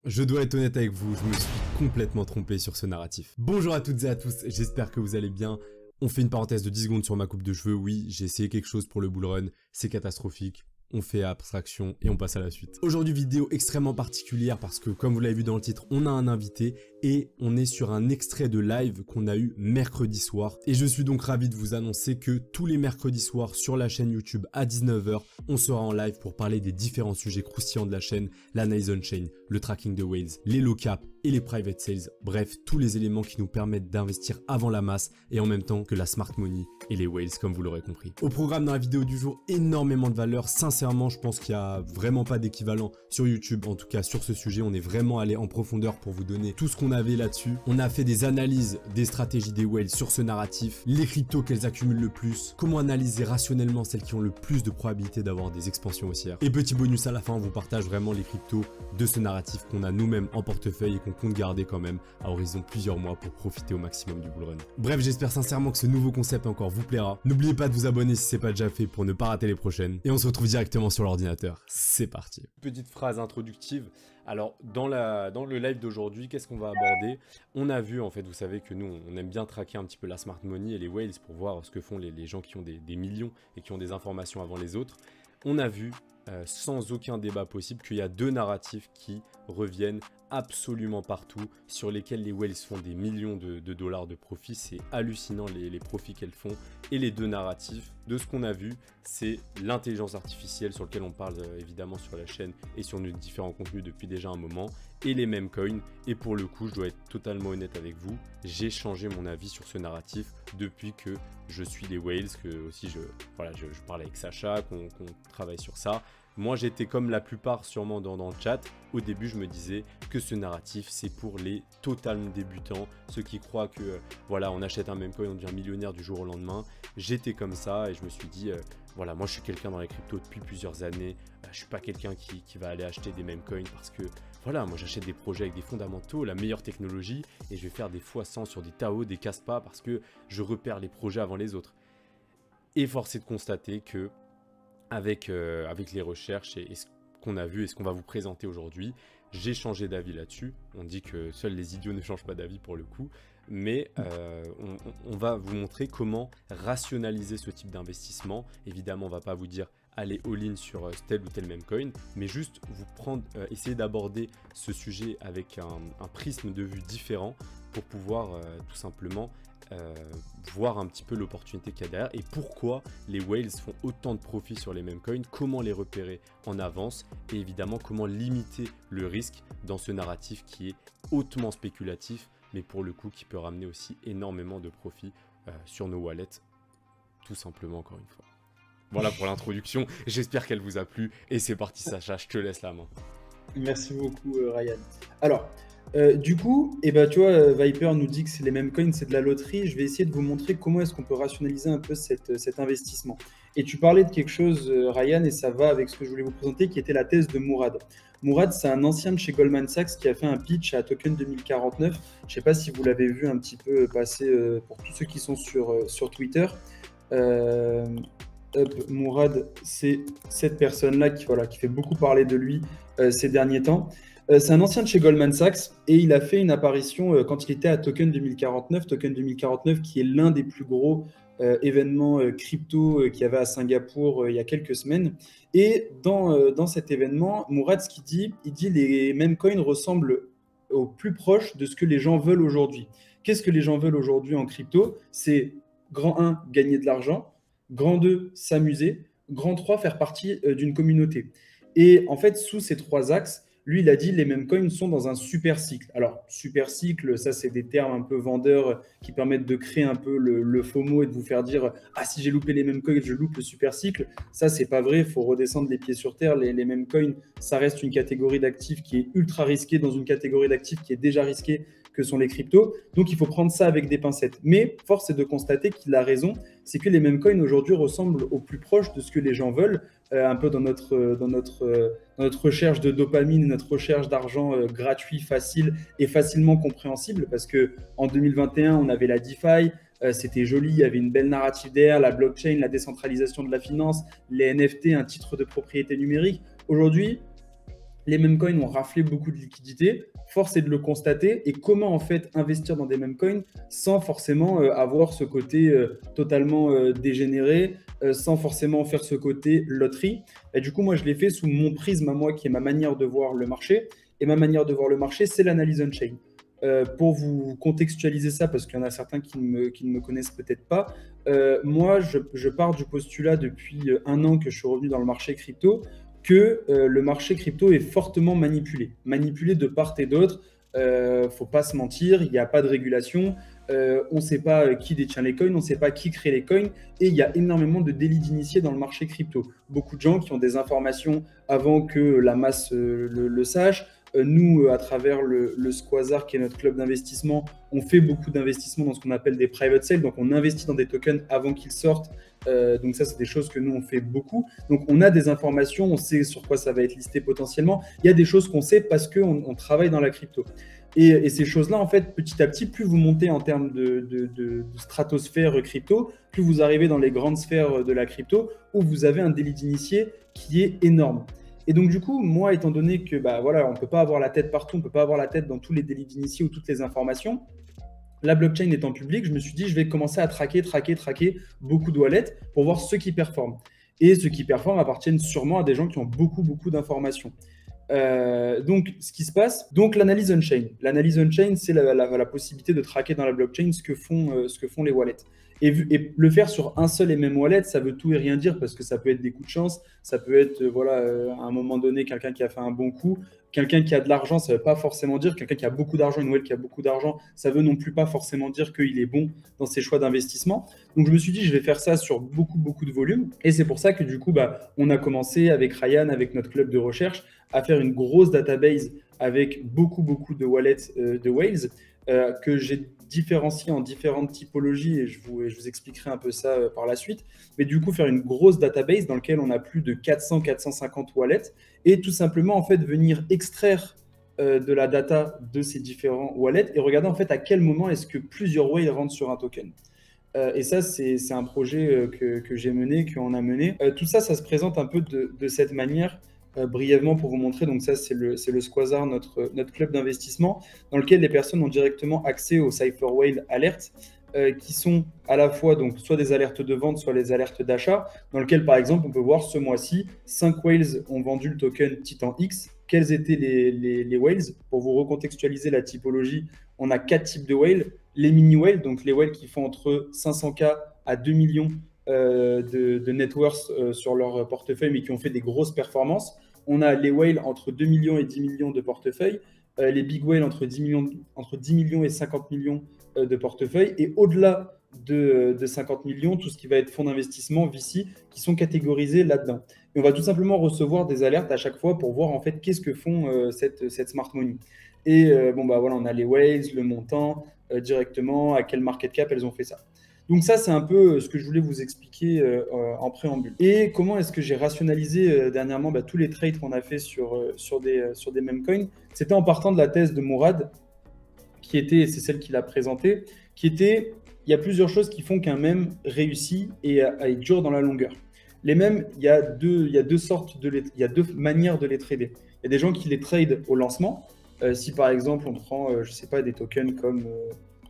Je dois être honnête avec vous, je me suis complètement trompé sur ce narratif. Bonjour à toutes et à tous, j'espère que vous allez bien. On fait une parenthèse de 10 secondes sur ma coupe de cheveux. Oui, j'ai essayé quelque chose pour le bull run, c'est catastrophique. On fait abstraction et on passe à la suite. Aujourd'hui, vidéo extrêmement particulière parce que, comme vous l'avez vu dans le titre, on a un invité et on est sur un extrait de live qu'on a eu mercredi soir. Et je suis donc ravi de vous annoncer que tous les mercredis soirs sur la chaîne YouTube à 19 h, on sera en live pour parler des différents sujets croustillants de la chaîne, l'analyse on-chain, le tracking de whales, les low cap et les private sales. Bref, tous les éléments qui nous permettent d'investir avant la masse et en même temps que la smart money et les whales, comme vous l'aurez compris. Au programme dans la vidéo du jour, énormément de valeur. Sincèrement, je pense qu'il n'y a vraiment pas d'équivalent sur YouTube. En tout cas, sur ce sujet, on est vraiment allé en profondeur pour vous donner tout ce qu'on avait là-dessus. On a fait des analyses des stratégies des whales sur ce narratif, les cryptos qu'elles accumulent le plus, comment analyser rationnellement celles qui ont le plus de probabilité d'avoir des expansions haussières. Et petit bonus à la fin, on vous partage vraiment les cryptos de ce narratif qu'on a nous-mêmes en portefeuille et qu'on compte garder quand même à horizon plusieurs mois pour profiter au maximum du bull run. Bref, j'espère sincèrement que ce nouveau concept encore vous plaira. N'oubliez pas de vous abonner si ce n'est pas déjà fait pour ne pas rater les prochaines. Et on se retrouve directement sur l'ordinateur. C'est parti. Petite phrase introductive. Alors, dans le live d'aujourd'hui, qu'est-ce qu'on va aborder? On a vu, en fait, vous savez que nous, on aime bien traquer un petit peu la smart money et les whales pour voir ce que font les gens qui ont des millions et qui ont des informations avant les autres. On a vu, sans aucun débat possible, qu'il y a deux narratifs qui reviennent absolument partout, sur lesquels les whales font des millions de dollars de profit. C'est hallucinant les profits qu'elles font. Et les deux narratifs, de ce qu'on a vu, c'est l'intelligence artificielle sur lequel on parle évidemment sur la chaîne et sur nos différents contenus depuis déjà un moment, et les mêmes coins. Et pour le coup, je dois être totalement honnête avec vous, j'ai changé mon avis sur ce narratif depuis que je suis les whales, que aussi je parle avec Sacha, qu'on travaille sur ça. Moi, j'étais comme la plupart sûrement dans le chat. Au début, je me disais que ce narratif, c'est pour les totalement débutants, ceux qui croient que voilà, on achète un meme coin, on devient millionnaire du jour au lendemain. J'étais comme ça et je me suis dit, voilà, moi je suis quelqu'un dans les cryptos depuis plusieurs années. Je suis pas quelqu'un qui va aller acheter des meme coins parce que voilà, moi j'achète des projets avec des fondamentaux, la meilleure technologie et je vais faire des x100 sur des TAO, des casse-pas parce que je repère les projets avant les autres. Et force est de constater que avec les recherches et ce qu'on a vu et ce qu'on va vous présenter aujourd'hui, j'ai changé d'avis là-dessus. On dit que seuls les idiots ne changent pas d'avis pour le coup, mais on va vous montrer comment rationaliser ce type d'investissement. Évidemment, on ne va pas vous dire aller all-in sur tel ou tel meme coin, mais juste vous prendre, essayer d'aborder ce sujet avec un prisme de vue différent pour pouvoir tout simplement voir un petit peu l'opportunité qu'il y a derrière et pourquoi les whales font autant de profits sur les mêmes coins, comment les repérer en avance et évidemment comment limiter le risque dans ce narratif qui est hautement spéculatif mais pour le coup qui peut ramener aussi énormément de profits sur nos wallets, tout simplement encore une fois. Voilà pour l'introduction, j'espère qu'elle vous a plu et c'est parti Sacha, je te laisse la main. Merci beaucoup Ryan. Alors, du coup, tu vois, Viper nous dit que c'est les mêmes coins, c'est de la loterie. Je vais essayer de vous montrer comment est-ce qu'on peut rationaliser un peu cet investissement. Et tu parlais de quelque chose, Ryan, et ça va avec ce que je voulais vous présenter, qui était la thèse de Mourad. Mourad, c'est un ancien de chez Goldman Sachs qui a fait un pitch à Token 2049. Je ne sais pas si vous l'avez vu un petit peu passer pour tous ceux qui sont sur Twitter. Mourad, c'est cette personne-là qui fait beaucoup parler de lui ces derniers temps. C'est un ancien de chez Goldman Sachs et il a fait une apparition quand il était à Token 2049. Token 2049 qui est l'un des plus gros événements crypto qu'il y avait à Singapour il y a quelques semaines. Et dans cet événement, Mourad, ce qu'il dit, il dit les meme coins ressemblent au plus proche de ce que les gens veulent aujourd'hui. Qu'est-ce que les gens veulent aujourd'hui en crypto? C'est grand 1, gagner de l'argent, grand 2, s'amuser, grand 3, faire partie d'une communauté. Et en fait, sous ces trois axes, lui, il a dit les meme coins sont dans un super cycle. Alors, super cycle, ça, c'est des termes un peu vendeurs qui permettent de créer un peu le FOMO et de vous faire dire « Ah, si j'ai loupé les meme coins, je loupe le super cycle ». Ça, c'est pas vrai, il faut redescendre les pieds sur terre. Les meme coins, ça reste une catégorie d'actifs qui est ultra risquée dans une catégorie d'actifs qui est déjà risquée que sont les cryptos. Donc, il faut prendre ça avec des pincettes. Mais force est de constater qu'il a raison, c'est que les meme coins aujourd'hui ressemblent au plus proche de ce que les gens veulent, un peu dans notre recherche de dopamine, notre recherche d'argent gratuit, facile et facilement compréhensible. Parce qu'en 2021, on avait la DeFi, c'était joli, il y avait une belle narrative derrière, la blockchain, la décentralisation de la finance, les NFT, un titre de propriété numérique. Aujourd'hui, les meme coins ont raflé beaucoup de liquidités. Force est de le constater. Et comment en fait investir dans des meme coins sans forcément avoir ce côté totalement dégénéré, sans forcément faire ce côté loterie. Et du coup, moi, je l'ai fait sous mon prisme à moi, qui est ma manière de voir le marché. Et ma manière de voir le marché, c'est l'analyse on-chain. Pour vous contextualiser ça, parce qu'il y en a certains qui ne me connaissent peut-être pas, moi, je pars du postulat depuis 1 an que je suis revenu dans le marché crypto, que le marché crypto est fortement manipulé. Manipulé de part et d'autre. Faut pas se mentir, il n'y a pas de régulation. On ne sait pas qui détient les coins, on ne sait pas qui crée les coins. Et il y a énormément de délits d'initiés dans le marché crypto. Beaucoup de gens qui ont des informations avant que la masse le sache. Nous, à travers le Squazar, qui est notre club d'investissement, on fait beaucoup d'investissements dans ce qu'on appelle des private sales. Donc, on investit dans des tokens avant qu'ils sortent. Donc ça, c'est des choses que nous, on fait beaucoup. Donc, on a des informations, on sait sur quoi ça va être listé potentiellement. Il y a des choses qu'on sait parce qu'on travaille dans la crypto. Et ces choses-là, en fait, petit à petit, plus vous montez en termes de stratosphère crypto, plus vous arrivez dans les grandes sphères de la crypto, où vous avez un délit d'initié qui est énorme. Et donc, du coup, moi, étant donné que voilà, on ne peut pas avoir la tête partout, on ne peut pas avoir la tête dans tous les délits d'initié ou toutes les informations, la blockchain étant publique, je me suis dit, je vais commencer à traquer beaucoup de wallets pour voir ceux qui performent. Et ceux qui performent appartiennent sûrement à des gens qui ont beaucoup d'informations. Donc, ce qui se passe, donc l'analyse on-chain. L'analyse on-chain, c'est la possibilité de traquer dans la blockchain ce que font les wallets. Et le faire sur un seul et même wallet, ça veut tout et rien dire parce que ça peut être des coups de chance, ça peut être à un moment donné quelqu'un qui a fait un bon coup, quelqu'un qui a de l'argent, ça ne veut pas forcément dire, quelqu'un qui a beaucoup d'argent, une wallet qui a beaucoup d'argent, ça veut non plus pas forcément dire qu'il est bon dans ses choix d'investissement. Donc je me suis dit, je vais faire ça sur beaucoup de volume. Et c'est pour ça que du coup, on a commencé avec Ryan, avec notre club de recherche, à faire une grosse database avec beaucoup de wallets de whales que j'ai différencié en différentes typologies et je vous expliquerai un peu ça par la suite. Mais du coup, faire une grosse database dans laquelle on a plus de 400-450 wallets et tout simplement en fait venir extraire de la data de ces différents wallets et regarder en fait à quel moment est-ce que plusieurs whales rentrent sur un token. Et ça, c'est un projet que j'ai mené, qu'on a mené. Tout ça, ça se présente un peu de cette manière. Brièvement pour vous montrer, donc ça c'est le Squazar, notre club d'investissement, dans lequel les personnes ont directement accès au Cypher Whale Alert, qui sont à la fois donc soit des alertes de vente, soit les alertes d'achat, dans lequel par exemple on peut voir ce mois-ci, 5 whales ont vendu le token Titan X. Quels étaient les whales? Pour vous recontextualiser la typologie, on a 4 types de whales. Les mini whales, donc les whales qui font entre 500K à 2 millions de net worth sur leur portefeuille, mais qui ont fait des grosses performances. On a les whales entre 2 millions et 10 millions de portefeuille, les big whales entre 10 millions et 50 millions de portefeuille, et au-delà de 50 millions, tout ce qui va être fonds d'investissement, VC, qui sont catégorisés là-dedans. Et on va tout simplement recevoir des alertes à chaque fois pour voir en fait qu'est-ce que font cette smart money. Et voilà, on a les whales, le montant, directement, à quel market cap elles ont fait ça. Donc ça, c'est un peu ce que je voulais vous expliquer en préambule. Et comment est-ce que j'ai rationalisé dernièrement tous les trades qu'on a fait sur des meme coins? C'était en partant de la thèse de Mourad, c'est celle qu'il a présentée, qui était, il y a plusieurs choses qui font qu'un meme réussit et dure dans la longueur. Les mèmes, il y a deux manières de les trader. Il y a des gens qui les tradent au lancement. Si par exemple, on prend, je sais pas, des tokens comme...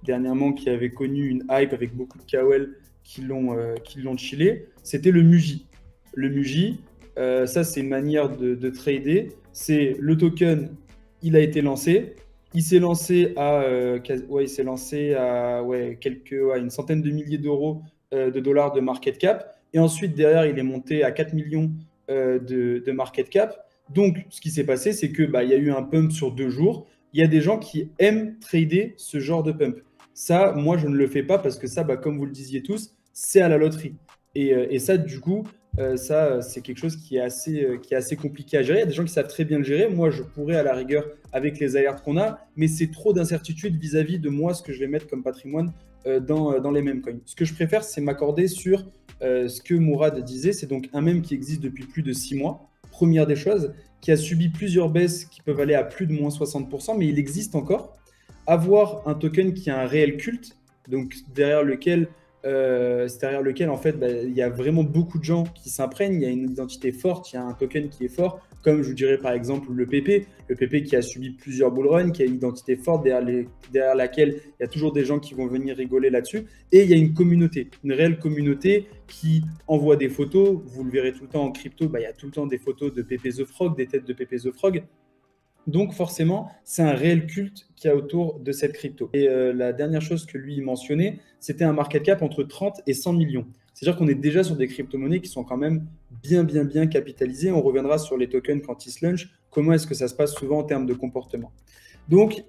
dernièrement qui avait connu une hype avec beaucoup de KOL qui l'ont chillé, c'était le MUJI. Le MUJI, ça c'est une manière de trader. C'est le token, il a été lancé. Il s'est lancé à, une centaine de milliers d'euros de dollars de market cap. Et ensuite, derrière, il est monté à 4 millions de market cap. Donc, ce qui s'est passé, c'est qu'il y a eu un pump sur 2 jours. Il y a des gens qui aiment trader ce genre de pump. Ça, moi, je ne le fais pas parce que ça, comme vous le disiez tous, c'est à la loterie. Et ça, du coup, c'est quelque chose qui est assez compliqué à gérer. Il y a des gens qui savent très bien le gérer. Moi, je pourrais, à la rigueur, avec les alertes qu'on a, mais c'est trop d'incertitude vis-à-vis de moi, ce que je vais mettre comme patrimoine dans les meme coins. Ce que je préfère, c'est m'accorder sur ce que Mourad disait. C'est donc un meme qui existe depuis plus de 6 mois. Première des choses, qui a subi plusieurs baisses qui peuvent aller à plus de moins 60%, mais il existe encore. Avoir un token qui a un réel culte, donc derrière lequel en fait il y a vraiment beaucoup de gens qui s'imprègnent, il y a une identité forte, il y a un token qui est fort, comme je vous dirais par exemple le PP qui a subi plusieurs bull runs, qui a une identité forte derrière laquelle il y a toujours des gens qui vont venir rigoler là-dessus. Et il y a une communauté, une réelle communauté qui envoie des photos. Vous le verrez tout le temps en crypto, il y a tout le temps des photos de Pepe the Frog, des têtes de Pepe the Frog. Donc forcément, c'est un réel culte qu'il y a autour de cette crypto. Et la dernière chose que lui mentionnait, c'était un market cap entre 30 et 100 millions. C'est-à-dire qu'on est déjà sur des crypto-monnaies qui sont quand même bien capitalisées. On reviendra sur les tokens quand ils se launchent. Comment est-ce que ça se passe souvent en termes de comportement. Donc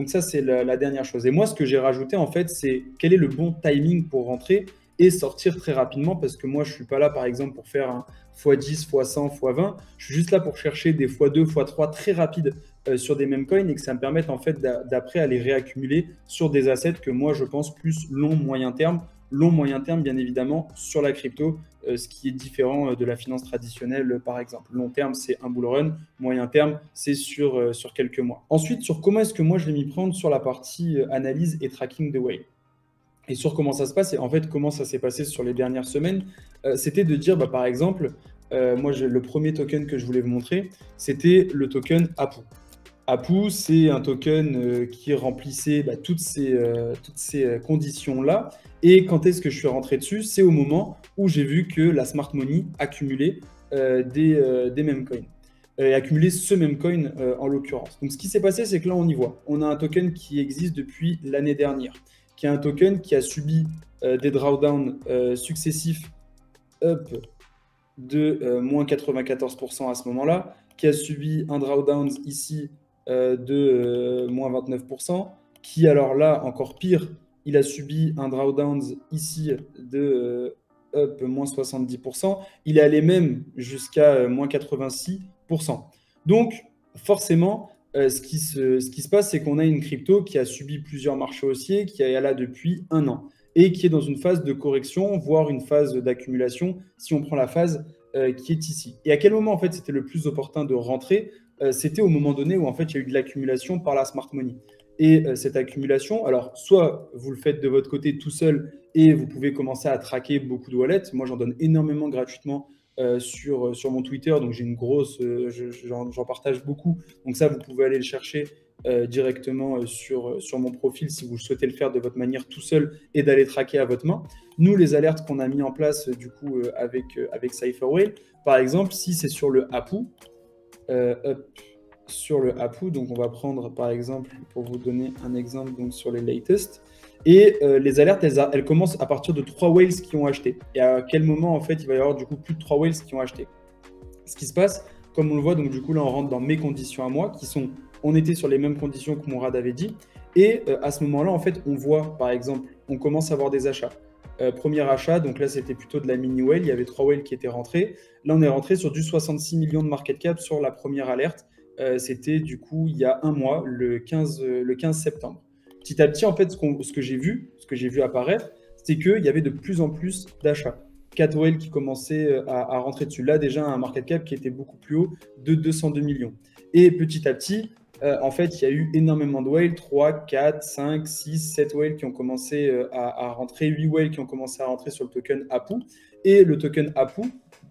ça, c'est la dernière chose. Et moi, ce que j'ai rajouté, en fait, c'est quel est le bon timing pour rentrer et sortir très rapidement, parce que moi, je ne suis pas là, par exemple, pour faire un x10, x100, x20. Je suis juste là pour chercher des x2, x3 très rapides sur des mêmes coins et que ça me permette, en fait, d'après aller réaccumuler sur des assets que moi, je pense plus long, moyen terme. Long, moyen terme, bien évidemment, sur la crypto, ce qui est différent de la finance traditionnelle, par exemple. Long terme, c'est un bull run. Moyen terme, c'est sur quelques mois. Ensuite, sur comment est-ce que moi, je vais m'y prendre sur la partie analyse et tracking de whale. Et sur comment ça se passe, et en fait, comment ça s'est passé sur les dernières semaines, c'était de dire, par exemple, moi, le premier token que je voulais vous montrer, c'était le token APU. APU, c'est un token qui remplissait toutes ces conditions-là. Et quand est-ce que je suis rentré dessus? C'est au moment où j'ai vu que la smart money accumulait des mêmes coins. Et accumulait ce même coin en l'occurrence. Donc ce qui s'est passé, c'est que là, on y voit. On a un token qui existe depuis l'année dernière, qui est un token qui a subi des drawdowns successifs up de moins 94% à ce moment-là, qui a subi un drawdown ici de moins 29%, qui alors là, encore pire, il a subi un drawdown ici de up moins 70%, il est allé même jusqu'à moins 86%. Donc forcément, ce qui se passe, c'est qu'on a une crypto qui a subi plusieurs marchés haussiers, qui est là depuis 1 an, et qui est dans une phase de correction, voire une phase d'accumulation, si on prend la phase qui est ici. Et à quel moment, en fait, c'était le plus opportun de rentrer? C'était au moment donné où, en fait, il y a eu de l'accumulation par la smart money. Et cette accumulation, alors, soit vous le faites de votre côté tout seul et vous pouvez commencer à traquer beaucoup de wallets. Moi, j'en donne énormément gratuitement sur mon Twitter, donc j'ai une grosse, j'en partage beaucoup. Donc ça, vous pouvez aller le chercher directement sur mon profil si vous souhaitez le faire de votre manière tout seul et d'aller traquer à votre main. Nous, les alertes qu'on a mis en place du coup avec Cypherwhale, par exemple, si c'est sur le APU, sur le APU, donc on va prendre par exemple, pour vous donner un exemple, donc sur les latest, et les alertes, elles commencent à partir de 3 whales qui ont acheté. Et à quel moment, en fait, il va y avoir du coup plus de 3 whales qui ont acheté. Ce qui se passe, comme on le voit, donc du coup là, on rentre dans mes conditions à moi, qui sont, on était sur les mêmes conditions que Mourad avait dit, et à ce moment-là, en fait, on voit, par exemple, on commence à avoir des achats. Premier achat, donc là, c'était plutôt de la mini whale, il y avait 3 whales qui étaient rentrés. Là, on est rentré sur du 66 millions de market cap sur la première alerte. C'était du coup il y a un mois, le 15 septembre. Petit à petit, en fait, ce que j'ai vu apparaître, c'est qu'il y avait de plus en plus d'achats. 4 whales qui commençaient à rentrer dessus. Là, déjà, un market cap qui était beaucoup plus haut, de 202 millions. Et petit à petit, en fait, il y a eu énormément de whales, 3, 4, 5, 6, 7 whales qui ont commencé à rentrer, 8 whales qui ont commencé à rentrer sur le token APU. Et le token APU,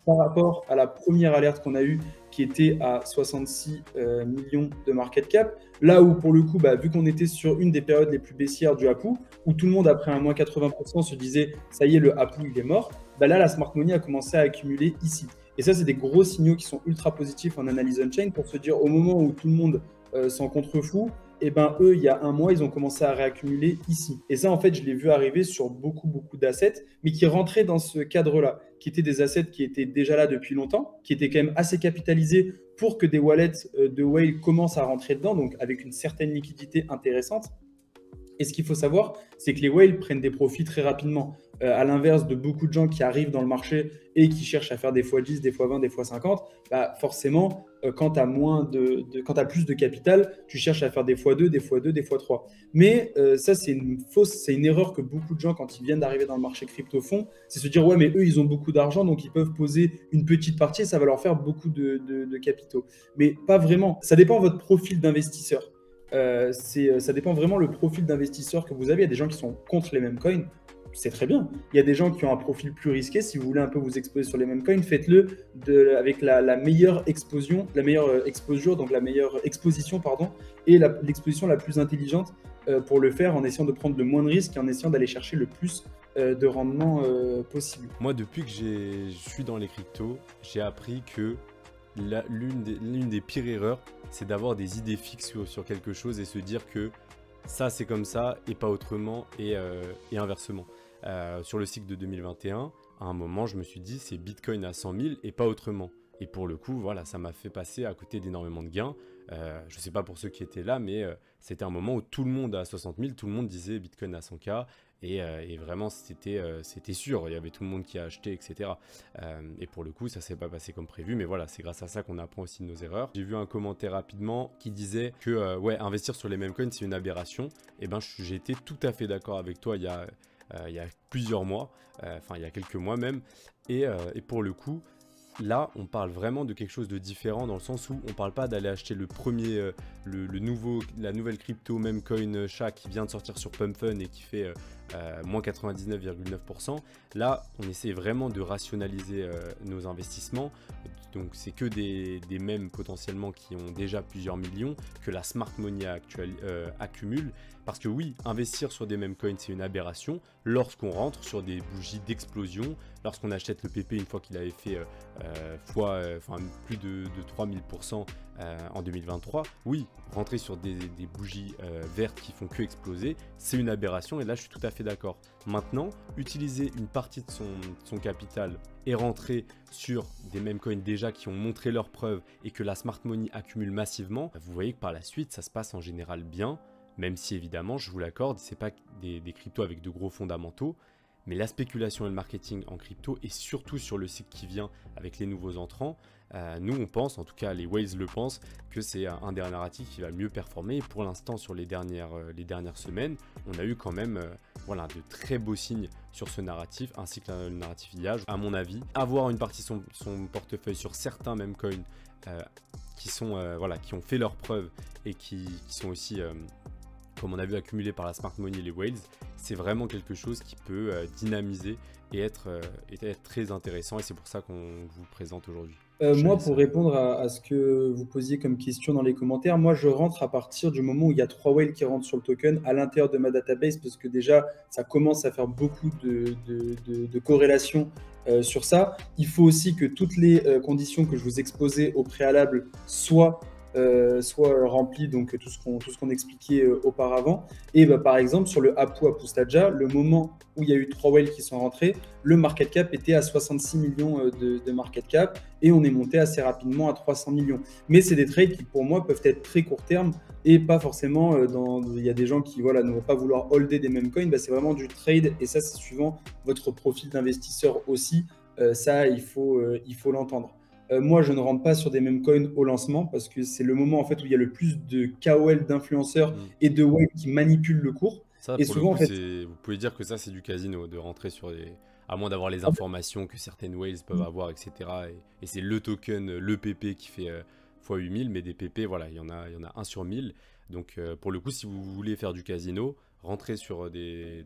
par rapport à la première alerte qu'on a eue, qui était à 66 millions de market cap, là où pour le coup, vu qu'on était sur une des périodes les plus baissières du APU, où tout le monde après un moins 80% se disait ça y est, le APU il est mort, là la smart money a commencé à accumuler ici. Et ça, c'est des gros signaux qui sont ultra positifs en analyse on-chain pour se dire au moment où tout le monde s'en contrefout, et eux, il y a un mois, ils ont commencé à réaccumuler ici. Et ça, en fait, je l'ai vu arriver sur beaucoup d'assets, mais qui rentraient dans ce cadre-là, qui étaient des assets qui étaient déjà là depuis longtemps, qui étaient quand même assez capitalisés pour que des wallets de whale commencent à rentrer dedans, donc avec une certaine liquidité intéressante. Et ce qu'il faut savoir, c'est que les whales prennent des profits très rapidement. À l'inverse de beaucoup de gens qui arrivent dans le marché et qui cherchent à faire des x10, des x20, des x50, forcément, quand tu as plus de capital, tu cherches à faire des x2, des x2, des x3. Mais ça, c'est une erreur que beaucoup de gens, quand ils viennent d'arriver dans le marché crypto, font. C'est se dire, ouais, mais eux, ils ont beaucoup d'argent, donc ils peuvent poser une petite partie et ça va leur faire beaucoup de capitaux. Mais pas vraiment. Ça dépend de votre profil d'investisseur. Ça dépend vraiment le profil d'investisseur que vous avez. Il y a des gens qui sont contre les mêmes coins. c'est très bien. Il y a des gens qui ont un profil plus risqué. Si vous voulez un peu vous exposer sur les mêmes coins, faites-le avec la meilleure explosion, la meilleure exposure, donc la meilleure exposition, pardon, et l'exposition la plus intelligente pour le faire en essayant de prendre le moins de risques et en essayant d'aller chercher le plus de rendement possible. Moi, depuis que je suis dans les cryptos, j'ai appris que l'une des pires erreurs, c'est d'avoir des idées fixes sur quelque chose et se dire que ça c'est comme ça et pas autrement et inversement. Sur le cycle de 2021, à un moment je me suis dit c'est Bitcoin à 100 000 et pas autrement. Et pour le coup, voilà, ça m'a fait passer à côté d'énormément de gains. Je ne sais pas pour ceux qui étaient là, mais c'était un moment où tout le monde à 60 000, tout le monde disait Bitcoin à 100K. Et vraiment, c'était sûr, il y avait tout le monde qui a acheté, etc. Et pour le coup, ça ne s'est pas passé comme prévu. Mais voilà, c'est grâce à ça qu'on apprend aussi de nos erreurs. J'ai vu un commentaire rapidement qui disait que ouais, investir sur les mêmes coins, c'est une aberration. Et ben, j'ai été tout à fait d'accord avec toi il y a plusieurs mois, enfin il y a quelques mois même. Et pour le coup, là, on parle vraiment de quelque chose de différent dans le sens où on parle pas d'aller acheter le premier, la nouvelle crypto Memcoin SHA qui vient de sortir sur PumpFun et qui fait moins 99,9%. Là, on essaie vraiment de rationaliser nos investissements. Donc, c'est que des mèmes potentiellement qui ont déjà plusieurs millions que la smart money accumule. Parce que oui, investir sur des meme coins, c'est une aberration lorsqu'on rentre sur des bougies d'explosion, lorsqu'on achète le PP une fois qu'il avait fait plus de 3000% en 2023. Oui, rentrer sur des bougies vertes qui font que exploser, c'est une aberration et là je suis tout à fait d'accord. Maintenant, utiliser une partie de son capital et rentrer sur des meme coins déjà qui ont montré leurs preuves et que la smart money accumule massivement, vous voyez que par la suite ça se passe en général bien. Même si évidemment, je vous l'accorde, ce n'est pas des cryptos avec de gros fondamentaux, mais la spéculation et le marketing en crypto, et surtout sur le cycle qui vient avec les nouveaux entrants, nous on pense, en tout cas les whales le pensent, que c'est un des narratifs qui va mieux performer. Et pour l'instant, sur les dernières semaines, on a eu quand même de très beaux signes sur ce narratif, ainsi que le narratif IAJ. À mon avis, avoir une partie de son portefeuille sur certains meme coins qui ont fait leurs preuves et qui sont aussi comme on a vu accumulé par la smart money et les whales, c'est vraiment quelque chose qui peut dynamiser et être très intéressant et c'est pour ça qu'on vous le présente aujourd'hui. Moi, pour répondre à ce que vous posiez comme question dans les commentaires, moi je rentre à partir du moment où il y a 3 whales qui rentrent sur le token à l'intérieur de ma database parce que déjà ça commence à faire beaucoup de corrélations sur ça. Il faut aussi que toutes les conditions que je vous exposais au préalable soient remplies, donc tout ce qu'on expliquait auparavant. Et par exemple, sur le Apu Staja, le moment où il y a eu 3 whales qui sont rentrés, le market cap était à 66 millions de market cap et on est monté assez rapidement à 300 millions. Mais c'est des trades qui, pour moi, peuvent être très court terme et pas forcément il y a des gens qui ne vont pas vouloir holder des mêmes coins. C'est vraiment du trade et ça, c'est suivant votre profil d'investisseur aussi. Ça, il faut l'entendre. Moi, je ne rentre pas sur des meme coins au lancement parce que c'est le moment en fait où il y a le plus de KOL, d'influenceurs et de whales qui manipulent le cours. Ça, et pour souvent, le coup, en fait, vous pouvez dire que ça, c'est du casino, de rentrer sur des... À moins d'avoir les informations que certaines whales peuvent avoir, etc. Et c'est le token, le PP qui fait x8000, mais des PP, voilà, il y en a 1 sur 1000. Donc, pour le coup, si vous voulez faire du casino, rentrez sur les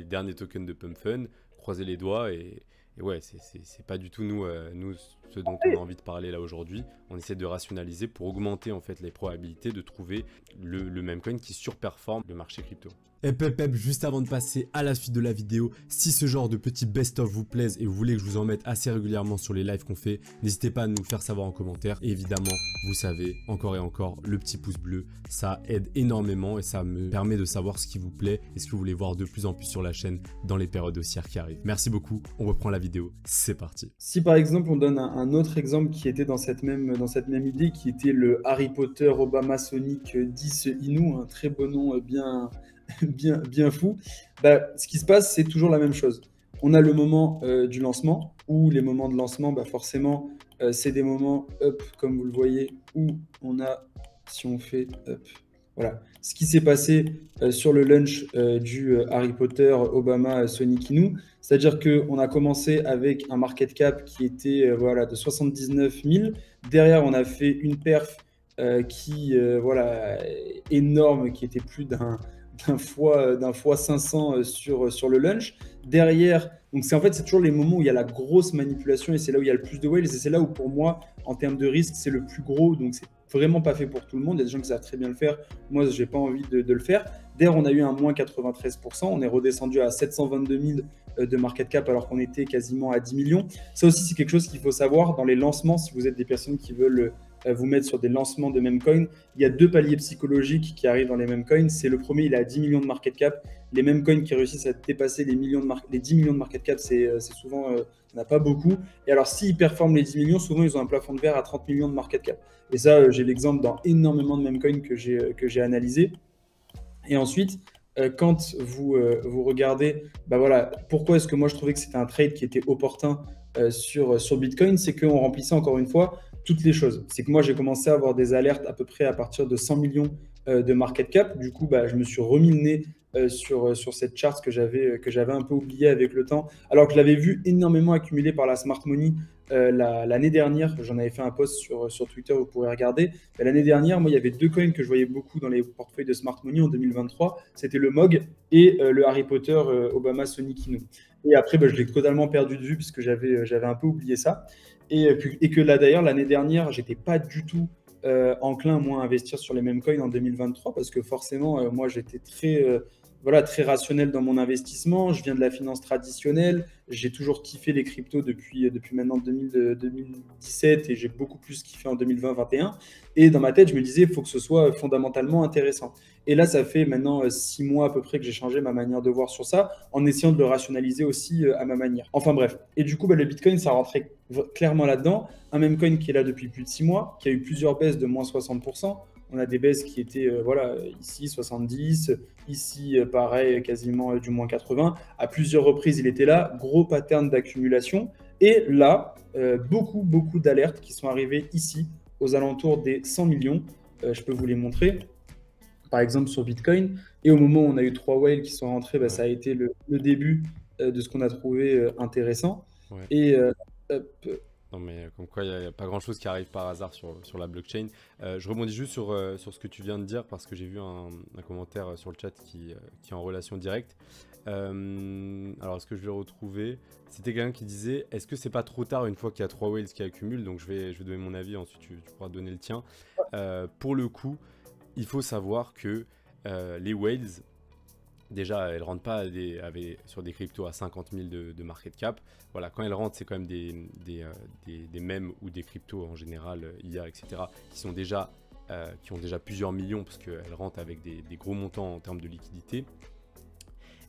derniers tokens de PumpFun, croisez les doigts et ouais, c'est pas du tout nous ce dont on a envie de parler là aujourd'hui. On essaie de rationaliser pour augmenter en fait les probabilités de trouver le même coin qui surperforme le marché crypto. Juste avant de passer à la suite de la vidéo, si ce genre de petits best-of vous plaise et vous voulez que je vous en mette assez régulièrement sur les lives qu'on fait, n'hésitez pas à nous le faire savoir en commentaire. Et évidemment, vous savez, encore et encore, le petit pouce bleu, ça aide énormément et ça me permet de savoir ce qui vous plaît et ce que vous voulez voir de plus en plus sur la chaîne dans les périodes haussières qui arrivent. Merci beaucoup, on reprend la vidéo, c'est parti. Si par exemple on donne un autre exemple qui était dans cette même idée, qui était le Harry Potter Obama Sonic 10 Inu, un très beau nom bien fou, ce qui se passe, c'est toujours la même chose. On a le moment du lancement, où les moments de lancement, forcément, c'est des moments, comme vous le voyez, où on a, si on fait, voilà, ce qui s'est passé sur le launch du Harry Potter Obama Sonic Inu, c'est-à-dire qu'on a commencé avec un market cap qui était de 79 000. Derrière, on a fait une perf énorme, qui était plus d'un fois 500 sur le lunch. Derrière, donc c'est en fait, c'est toujours les moments où il y a la grosse manipulation et c'est là où il y a le plus de whales et c'est là où pour moi, en termes de risque, c'est le plus gros. Donc c'est vraiment pas fait pour tout le monde. Il y a des gens qui savent très bien le faire. Moi, j'ai pas envie de le faire. D'ailleurs, on a eu un moins 93%. On est redescendu à 722 000 de market cap alors qu'on était quasiment à 10 millions. Ça aussi, c'est quelque chose qu'il faut savoir dans les lancements. Si vous êtes des personnes qui veulent vous mettre sur des lancements de meme coin, il y a deux paliers psychologiques qui arrivent dans les meme coins. C'est le premier, il est à 10 millions de market cap. Les meme coins qui réussissent à dépasser les 10 millions de market cap, c'est souvent, il n'y en a pas beaucoup. Et alors, s'ils performent les 10 millions, souvent, ils ont un plafond de verre à 30 millions de market cap. Et ça, j'ai l'exemple dans énormément de meme coins que j'ai analysé. Et ensuite, quand vous regardez, bah voilà, pourquoi est-ce que moi je trouvais que c'était un trade qui était opportun sur Bitcoin, c'est qu'on remplissait encore une fois toutes les choses. C'est que moi j'ai commencé à avoir des alertes à peu près à partir de 100 millions de market cap. Du coup, bah, je me suis remis le nez sur cette charte que j'avais un peu oubliée avec le temps, alors que je l'avais vu énormément accumuler par la smart money l'année dernière. J'en avais fait un post sur Twitter, vous pourrez regarder. L'année dernière, moi, il y avait deux coins que je voyais beaucoup dans les portefeuilles de smart money en 2023. C'était le MOG et le Harry Potter Obama Sonic Inu. Et après, bah, je l'ai totalement perdu de vue puisque j'avais un peu oublié ça. Et que là, d'ailleurs, l'année dernière, j'étais pas du tout enclin, moi, à investir sur les mêmes coins en 2023 parce que forcément, moi, j'étais très rationnel dans mon investissement. Je viens de la finance traditionnelle. J'ai toujours kiffé les cryptos depuis maintenant 2017 et j'ai beaucoup plus kiffé en 2020-2021. Et dans ma tête, je me disais, il faut que ce soit fondamentalement intéressant. Et là, ça fait maintenant 6 mois à peu près que j'ai changé ma manière de voir sur ça, en essayant de le rationaliser aussi à ma manière. Enfin bref. Et du coup, bah, le Bitcoin, ça rentrait clairement là-dedans. Un même coin qui est là depuis plus de 6 mois, qui a eu plusieurs baisses de moins 60%. On a des baisses qui étaient ici 70, ici pareil, quasiment du moins 80. À plusieurs reprises, il était là. Gros pattern d'accumulation. Et là, beaucoup d'alertes qui sont arrivées ici, aux alentours des 100 millions. Je peux vous les montrer. Par exemple, sur Bitcoin. Et au moment où on a eu 3 whales qui sont rentrés, bah, ça a été le début de ce qu'on a trouvé intéressant. Ouais. Et hop, Non, mais comme quoi, il n'y a pas grand-chose qui arrive par hasard sur la blockchain. Je rebondis juste sur ce que tu viens de dire parce que j'ai vu un commentaire sur le chat qui est en relation directe. Alors, est-ce que je vais le retrouver? C'était quelqu'un qui disait, est-ce que c'est pas trop tard une fois qu'il y a 3 whales qui accumulent? Donc, je vais donner mon avis, ensuite tu pourras donner le tien. Pour le coup, il faut savoir que les whales, déjà, elles ne rentrent pas sur des cryptos à 50 000 de market cap. Voilà, quand elles rentrent, c'est quand même des mèmes ou des cryptos en général, IA, etc., qui ont déjà plusieurs millions parce qu'elles rentrent avec des gros montants en termes de liquidité.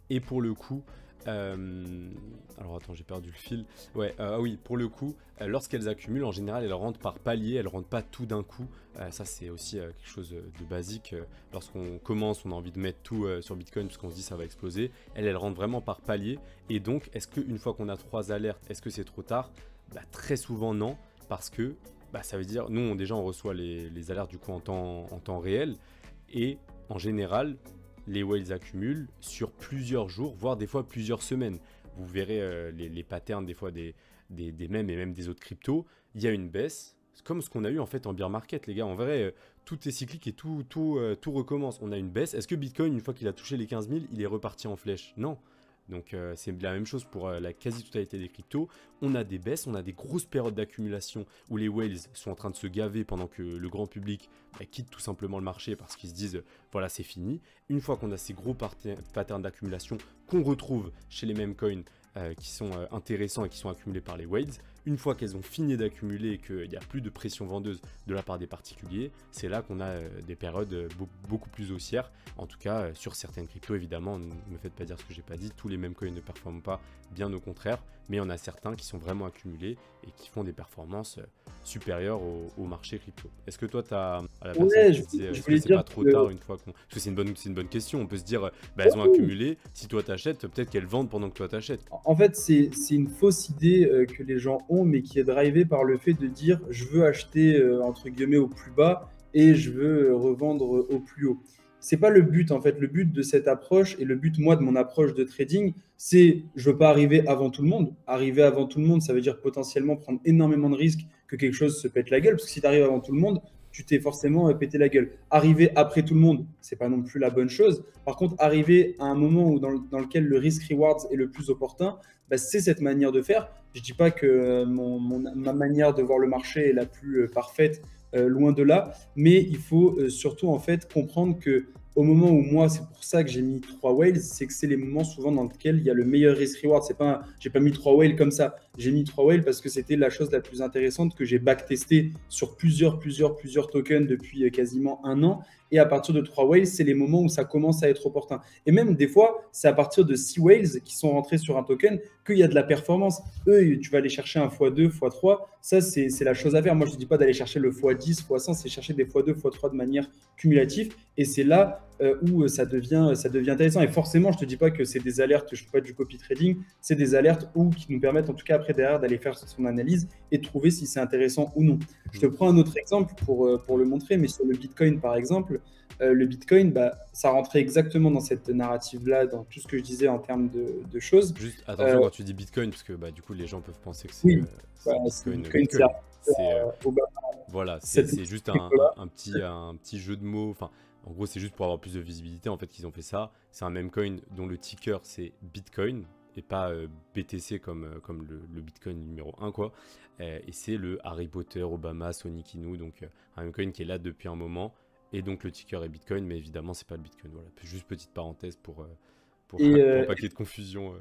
Et pour le coup, alors attends, j'ai perdu le fil. Ouais, oui, pour le coup, lorsqu'elles accumulent, en général, elles rentrent par palier, elles rentrent pas tout d'un coup. Ça, c'est aussi quelque chose de basique. Lorsqu'on commence, on a envie de mettre tout sur Bitcoin parce qu'on se dit ça va exploser. Elles rentrent vraiment par palier. Et donc, est-ce qu'une fois qu'on a 3 alertes, est-ce que c'est trop tard? Bah, très souvent, non, parce que bah, ça veut dire, nous, déjà, on reçoit les alertes du coup en temps réel. Et en général, les whales accumulent sur plusieurs jours, voire des fois plusieurs semaines. Vous verrez les patterns des fois des mèmes et même des autres cryptos. Il y a une baisse, comme ce qu'on a eu en fait en bear market, les gars. En vrai, tout est cyclique et tout recommence. On a une baisse. Est-ce que Bitcoin, une fois qu'il a touché les 15 000, il est reparti en flèche? Non. Donc c'est la même chose pour la quasi-totalité des cryptos. On a des baisses, on a des grosses périodes d'accumulation où les whales sont en train de se gaver pendant que le grand public quitte tout simplement le marché parce qu'ils se disent voilà, c'est fini. Une fois qu'on a ces gros patterns d'accumulation qu'on retrouve chez les mêmes coins qui sont intéressants et qui sont accumulés par les whales, une fois qu'elles ont fini d'accumuler et qu'il n'y a plus de pression vendeuse de la part des particuliers, c'est là qu'on a des périodes beaucoup plus haussières. En tout cas, sur certaines cryptos, évidemment, ne me faites pas dire ce que j'ai pas dit, tous les mêmes coins ne performent pas, bien au contraire, mais on a certains qui sont vraiment accumulés et qui font des performances supérieures au marché crypto. Est-ce que toi, tu as à la personne qui disait, est-ce que c'est pas trop tard une fois qu'on... Parce que c'est une bonne question, on peut se dire, bah, elles ont accumulé, si toi t'achètes, peut-être qu'elles vendent pendant que toi t'achètes. En fait, c'est une fausse idée que les gens ont, mais qui est drivée par le fait de dire je veux acheter entre guillemets au plus bas et je veux revendre au plus haut. C'est pas le but en fait. Le but de cette approche et le but moi de mon approche de trading, c'est je veux pas arriver avant tout le monde. Arriver avant tout le monde, ça veut dire potentiellement prendre énormément de risques que quelque chose se pète la gueule, parce que si tu arrives avant tout le monde, tu t'es forcément pété la gueule. Arriver après tout le monde, c'est pas non plus la bonne chose. Par contre, arriver à un moment où dans lequel le risk-reward est le plus opportun, bah, c'est cette manière de faire. Je dis pas que ma manière de voir le marché est la plus parfaite, loin de là, mais il faut surtout en fait comprendre que au moment où moi, c'est pour ça que j'ai mis 3 whales, c'est que c'est les moments souvent dans lesquels il y a le meilleur risk-reward. J'ai pas mis 3 whales comme ça. J'ai mis 3 whales parce que c'était la chose la plus intéressante que j'ai backtesté sur plusieurs tokens depuis quasiment un an. Et à partir de 3 whales, c'est les moments où ça commence à être opportun. Et même des fois, c'est à partir de 6 whales qui sont rentrés sur un token qu'il y a de la performance. Eux, tu vas aller chercher un x2, x3. Ça, c'est la chose à faire. Moi, je ne dis pas d'aller chercher le x10, x100, c'est chercher des x2, x3 de manière cumulative. Et c'est là où ça devient intéressant. Et forcément, je ne te dis pas que c'est des alertes, je ne fais pas du copy trading, c'est des alertes qui nous permettent en tout cas après derrière d'aller faire son analyse et de trouver si c'est intéressant ou non. Je te prends un autre exemple pour le montrer, mais sur le Bitcoin par exemple, le Bitcoin, bah, ça rentrait exactement dans cette narrative-là, dans tout ce que je disais en termes de choses. Juste attention quand tu dis Bitcoin, parce que bah, du coup les gens peuvent penser que c'est Oui, Bitcoin. Voilà, c'est juste un petit jeu de mots. Enfin, en gros, c'est juste pour avoir plus de visibilité en fait qu'ils ont fait ça. C'est un meme coin dont le ticker c'est Bitcoin et pas BTC comme le Bitcoin numéro 1 quoi. Et c'est le Harry Potter, Obama, Sonic Inu, donc un meme coin qui est là depuis un moment. Et donc le ticker est Bitcoin, mais évidemment c'est pas le Bitcoin. Voilà, juste petite parenthèse pour pas qu'il y ait de confusion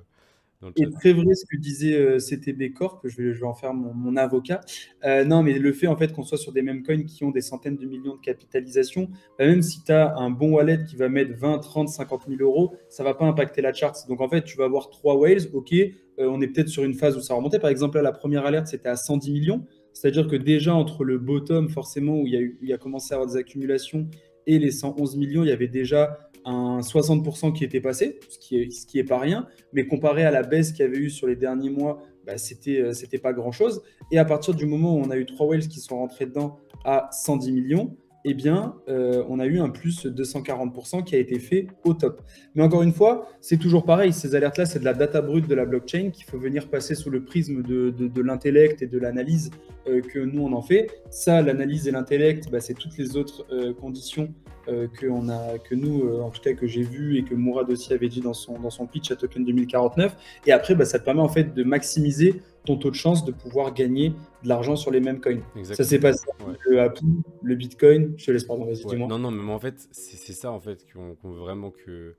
dans le chat. Et très vrai ce que disait CTB Corp, je vais en faire mon avocat. Non, mais le fait en fait qu'on soit sur des meme coins qui ont des centaines de millions de capitalisation, bah, même si tu as un bon wallet qui va mettre 20, 30, 50 000 euros, ça va pas impacter la chart. Donc en fait, tu vas avoir 3 whales, ok, on est peut-être sur une phase où ça remontait. Par exemple, là, la première alerte, c'était à 110 millions. C'est-à-dire que déjà, entre le bottom, forcément, où il y a commencé à avoir des accumulations, et les 111 millions, il y avait déjà un 60% qui était passé, ce qui est pas rien. Mais comparé à la baisse qu'il y avait eu sur les derniers mois, bah, c'était pas grand-chose. Et à partir du moment où on a eu 3 whales qui sont rentrés dedans à 110 millions, eh bien, on a eu un plus 240% qui a été fait au top. Mais encore une fois, c'est toujours pareil. Ces alertes-là, c'est de la data brute de la blockchain qu'il faut venir passer sous le prisme de l'intellect et de l'analyse que nous, on en fait. Ça, l'analyse et l'intellect, bah, c'est toutes les autres conditions que nous, en tout cas, que j'ai vu et que Mourad aussi avait dit dans son pitch à Token 2049. Et après, bah, ça te permet en fait de maximiser ton taux de chance de pouvoir gagner de l'argent sur les mêmes coins. Exactement. Ça s'est passé avec le Happy, le Bitcoin. Je te laisse, pardon, vas-y, dis-moi. Non, mais en fait, c'est ça en fait qu'on veut vraiment que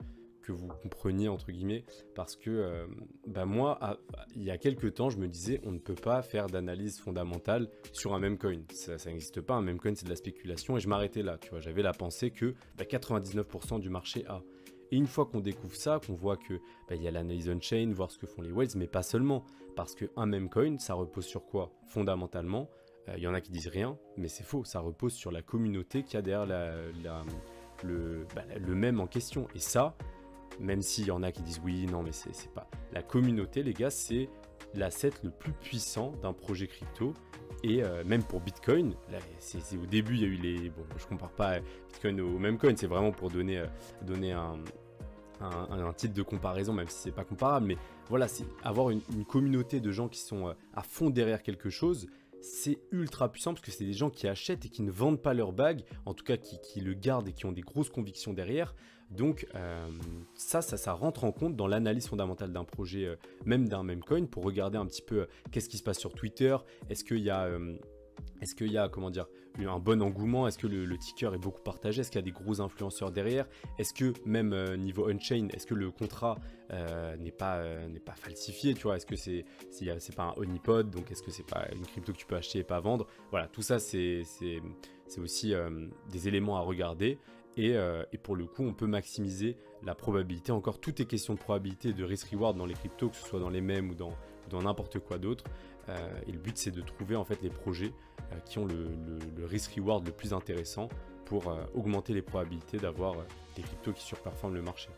vous compreniez entre guillemets, parce que bah moi, il y a quelques temps, je me disais, on ne peut pas faire d'analyse fondamentale sur un meme coin. Ça n'existe pas, un meme coin, c'est de la spéculation, et je m'arrêtais là, tu vois, j'avais la pensée que 99% du marché a. Et une fois qu'on découvre ça, qu'on voit que il y a l'analyse on-chain, voir ce que font les whales, mais pas seulement, parce qu'un meme coin, ça repose sur quoi? Fondamentalement, il y en a qui disent rien, mais c'est faux, ça repose sur la communauté qu'il y a derrière le mème en question. Et ça, même s'il y en a qui disent oui, non, mais c'est pas... La communauté, les gars, c'est l'asset le plus puissant d'un projet crypto. Et même pour Bitcoin, là, au début, il y a eu les... Bon, je compare pas Bitcoin au meme coin, c'est vraiment pour donner un titre de comparaison, même si c'est pas comparable. Mais voilà, c'est avoir une communauté de gens qui sont à fond derrière quelque chose, c'est ultra puissant parce que c'est des gens qui achètent et qui ne vendent pas leur bag, en tout cas qui le gardent et qui ont des grosses convictions derrière. Donc ça rentre en compte dans l'analyse fondamentale d'un projet, même d'un meme coin, pour regarder un petit peu qu'est-ce qui se passe sur Twitter, est-ce qu'il y a comment dire, un bon engouement, est-ce que le ticker est beaucoup partagé, est-ce qu'il y a des gros influenceurs derrière, est-ce que même niveau on-chain, est-ce que le contrat n'est pas falsifié, tu vois, est-ce que c'est pas un honeypot, donc est-ce que c'est pas une crypto que tu peux acheter et pas vendre. Voilà, tout ça c'est aussi des éléments à regarder. Et pour le coup, on peut maximiser la probabilité. Encore, tout est question de probabilité et de risk-reward dans les cryptos, que ce soit dans les mêmes ou dans n'importe quoi d'autre. Et le but, c'est de trouver en fait les projets qui ont le risk-reward le plus intéressant pour augmenter les probabilités d'avoir des cryptos qui surperforment le marché.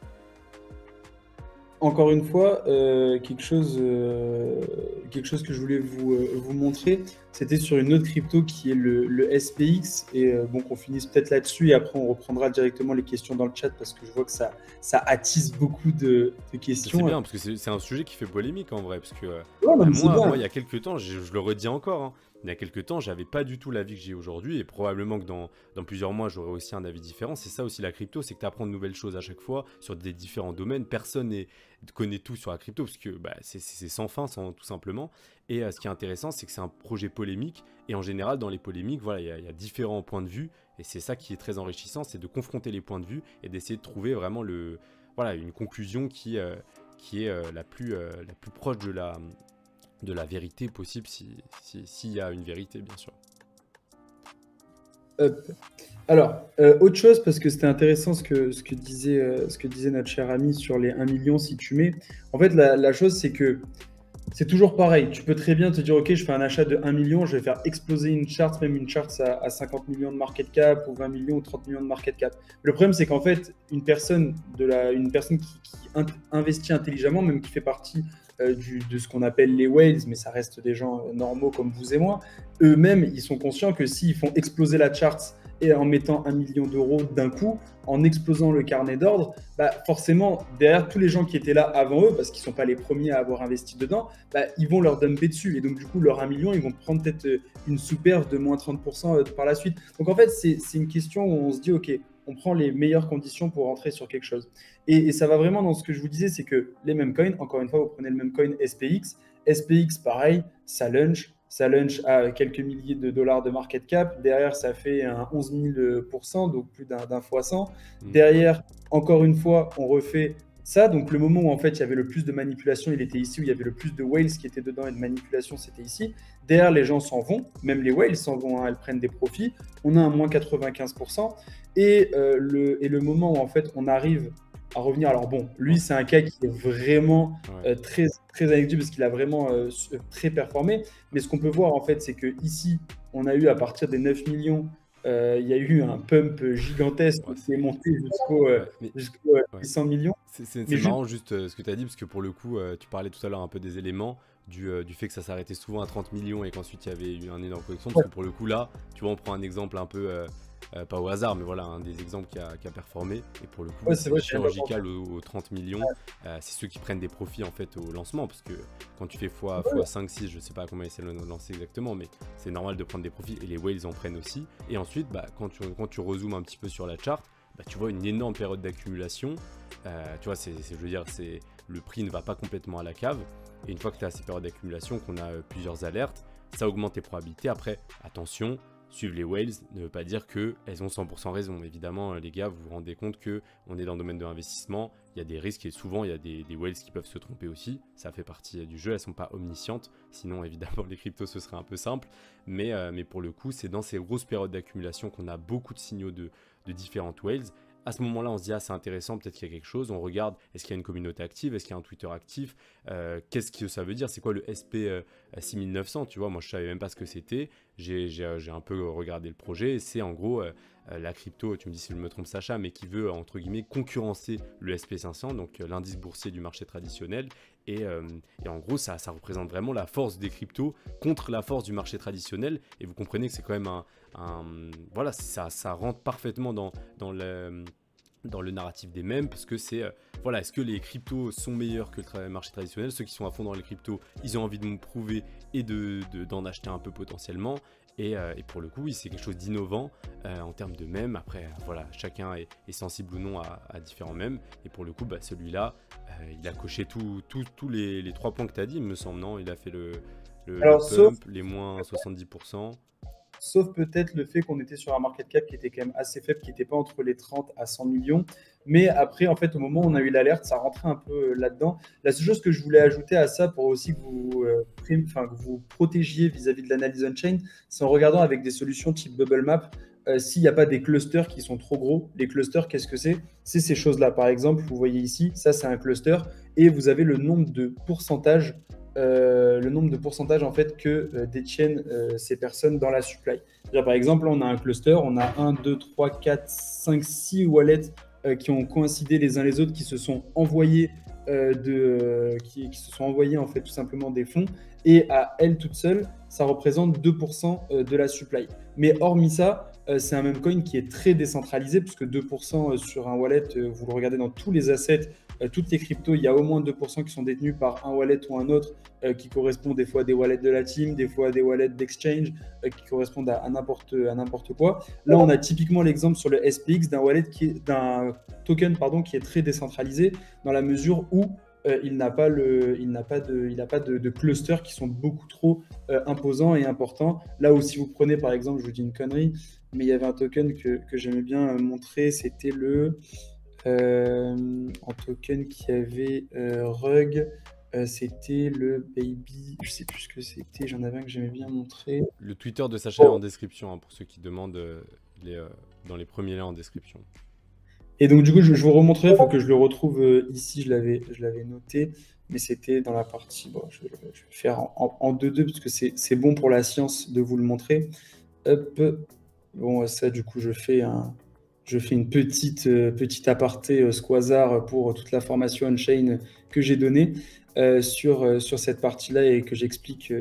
Encore une fois, quelque chose que je voulais vous montrer, c'était sur une autre crypto qui est le SPX. Et bon, qu'on finisse peut-être là-dessus et après on reprendra directement les questions dans le chat parce que je vois que ça attise beaucoup de questions. C'est bien parce que c'est un sujet qui fait polémique en vrai. Parce que moi, il y a quelques temps, je le redis encore, hein, il y a quelques temps, j'avais pas du tout l'avis que j'ai aujourd'hui, et probablement que dans plusieurs mois, j'aurai aussi un avis différent. C'est ça aussi la crypto, c'est que tu apprends de nouvelles choses à chaque fois sur des différents domaines. Personne connaît tout sur la crypto, parce que bah, c'est sans fin, tout simplement. Et ce qui est intéressant, c'est que c'est un projet polémique, et en général, dans les polémiques, voilà, il y a différents points de vue, et c'est ça qui est très enrichissant, c'est de confronter les points de vue, et d'essayer de trouver vraiment une conclusion qui est la plus proche de la vérité possible, s'il y a une vérité, bien sûr. Alors, autre chose, parce que c'était intéressant ce que disait notre cher ami sur les 1 million si tu mets. En fait, la chose, c'est que c'est toujours pareil. Tu peux très bien te dire, OK, je fais un achat de 1 million, je vais faire exploser une chart, même une chart à 50 millions de market cap, ou 20 millions, ou 30 millions de market cap. Le problème, c'est qu'en fait, une personne qui investit intelligemment, même qui fait partie de ce qu'on appelle les whales, mais ça reste des gens normaux comme vous et moi, eux-mêmes, ils sont conscients que s'ils font exploser la chart et en mettant 1 million d'euros d'un coup, en explosant le carnet d'ordre, bah forcément, derrière tous les gens qui étaient là avant eux, parce qu'ils ne sont pas les premiers à avoir investi dedans, bah, ils vont leur dumper dessus. Et donc, du coup, leur 1 million, ils vont prendre peut-être une sous-perf de moins 30% par la suite. Donc, en fait, c'est une question où on se dit, OK, on prend les meilleures conditions pour rentrer sur quelque chose. Et ça va vraiment dans ce que je vous disais, c'est que les mêmes coins, encore une fois, vous prenez le même coin SPX. SPX, pareil, ça lunch à quelques milliers de dollars de market cap. Derrière, ça fait un 11 000%, donc plus d'un fois 100. Derrière, encore une fois, on refait ça. Donc, le moment où en fait il y avait le plus de manipulation, il était ici, où il y avait le plus de whales qui étaient dedans et de manipulation, c'était ici. Derrière, les gens s'en vont, même les whales s'en vont, hein, elles prennent des profits. On a un moins 95%. Et le moment où en fait on arrive à revenir. Alors bon, lui, c'est un cas qui est vraiment très, très anecdotique parce qu'il a vraiment très performé. Mais ce qu'on peut voir, en fait, c'est que ici, on a eu à partir des 9 millions, il y a eu un pump gigantesque qui est monté jusqu'au 800 millions. C'est marrant juste ce que tu as dit, parce que pour le coup, tu parlais tout à l'heure un peu des éléments du fait que ça s'arrêtait souvent à 30 millions et qu'ensuite il y avait eu un énorme correction. Parce que pour le coup, là, tu vois, on prend un exemple un peu... pas au hasard, mais voilà, un des exemples qui a performé. Et pour le coup, c'est chirurgical aux 30 millions. C'est ceux qui prennent des profits en fait au lancement, parce que quand tu fais x 5, 6, je sais pas combien ils de lancer exactement, mais c'est normal de prendre des profits, et les whales en prennent aussi. Et ensuite, bah, quand tu rezoomes un petit peu sur la chart, bah, tu vois une énorme période d'accumulation. Tu vois, je veux dire, le prix ne va pas complètement à la cave. Et une fois que tu as ces périodes d'accumulation, qu'on a plusieurs alertes, ça augmente tes probabilités. Après, attention, suivre les whales ne veut pas dire qu'elles ont 100% raison. Évidemment, les gars, vous vous rendez compte qu'on est dans le domaine de l'investissement, il y a des risques et souvent il y a des whales qui peuvent se tromper aussi. Ça fait partie du jeu, elles ne sont pas omniscientes. Sinon, évidemment, les cryptos, ce serait un peu simple. Mais pour le coup, c'est dans ces grosses périodes d'accumulation qu'on a beaucoup de signaux de différentes whales. À ce moment-là, on se dit, ah, c'est intéressant, peut-être qu'il y a quelque chose. On regarde, est-ce qu'il y a une communauté active, est-ce qu'il y a un Twitter actif, qu'est-ce que ça veut dire, c'est quoi le SP 6900, tu vois, moi je savais même pas ce que c'était. J'ai un peu regardé le projet, c'est en gros la crypto, tu me dis si je me trompe Sacha, mais qui veut entre guillemets concurrencer le SP500, donc l'indice boursier du marché traditionnel. Et en gros, ça représente vraiment la force des cryptos contre la force du marché traditionnel. Et vous comprenez que c'est quand même voilà, ça rentre parfaitement dans le narratif des mêmes, parce que c'est voilà, est-ce que les cryptos sont meilleurs que le marché traditionnel? Ceux qui sont à fond dans les cryptos, ils ont envie de me prouver et d'en acheter un peu potentiellement. Et pour le coup, oui, c'est quelque chose d'innovant en termes de mèmes. Après, voilà, chacun est sensible ou non à différents mèmes. Et pour le coup, bah, celui-là, il a coché tous les 3 points que tu as dit, il me semble, non? Il a fait le pump, les moins 70%. Sauf peut-être le fait qu'on était sur un market cap qui était quand même assez faible, qui n'était pas entre les 30 à 100 millions. Mais après, en fait, au moment où on a eu l'alerte, ça rentrait un peu là-dedans. La seule chose que je voulais ajouter à ça pour aussi que vous protégiez vis-à-vis de l'analyse on-chain, c'est en regardant avec des solutions type Bubble Map, s'il n'y a pas des clusters qui sont trop gros. Les clusters, qu'est-ce que c'est? C'est ces choses-là. Par exemple, vous voyez ici, ça c'est un cluster, et vous avez le nombre de pourcentages en fait que détiennent ces personnes dans la supply. Par exemple, on a un cluster, on a 1, 2, 3, 4, 5, 6 wallets qui ont coïncidé les uns les autres, qui se sont envoyés qui se sont envoyés en fait tout simplement des fonds, et à elles toutes seules, ça représente 2% de la supply. Mais hormis ça, c'est un meme coin qui est très décentralisé, puisque 2% sur un wallet, vous le regardez dans tous les assets, toutes les cryptos, il y a au moins 2% qui sont détenus par un wallet ou un autre, qui correspond des fois à des wallets de la team, des fois à des wallets d'exchange, qui correspondent à n'importe quoi. Là, on a typiquement l'exemple sur le SPX d'un token qui est très décentralisé, dans la mesure où il n'a pas de clusters qui sont beaucoup trop imposants et importants. Là où si vous prenez par exemple, je vous dis une connerie, mais il y avait un token que j'aimais bien montrer, c'était un token qui avait Rug, c'était le Baby, je sais plus ce que c'était, j'en avais un que j'aimais bien montrer. Le Twitter de Sacha est en description, hein, pour ceux qui demandent, dans les premiers liens en description. Et donc du coup, je vous remontrerai, il faut que je le retrouve ici, je l'avais noté, mais c'était dans la partie, bon, je vais le faire en 2-2, parce que c'est bon pour la science de vous le montrer. Hop, bon, ça du coup, je fais une petite aparté Squazar pour toute la formation on-chain que j'ai donnée sur cette partie-là et que j'explique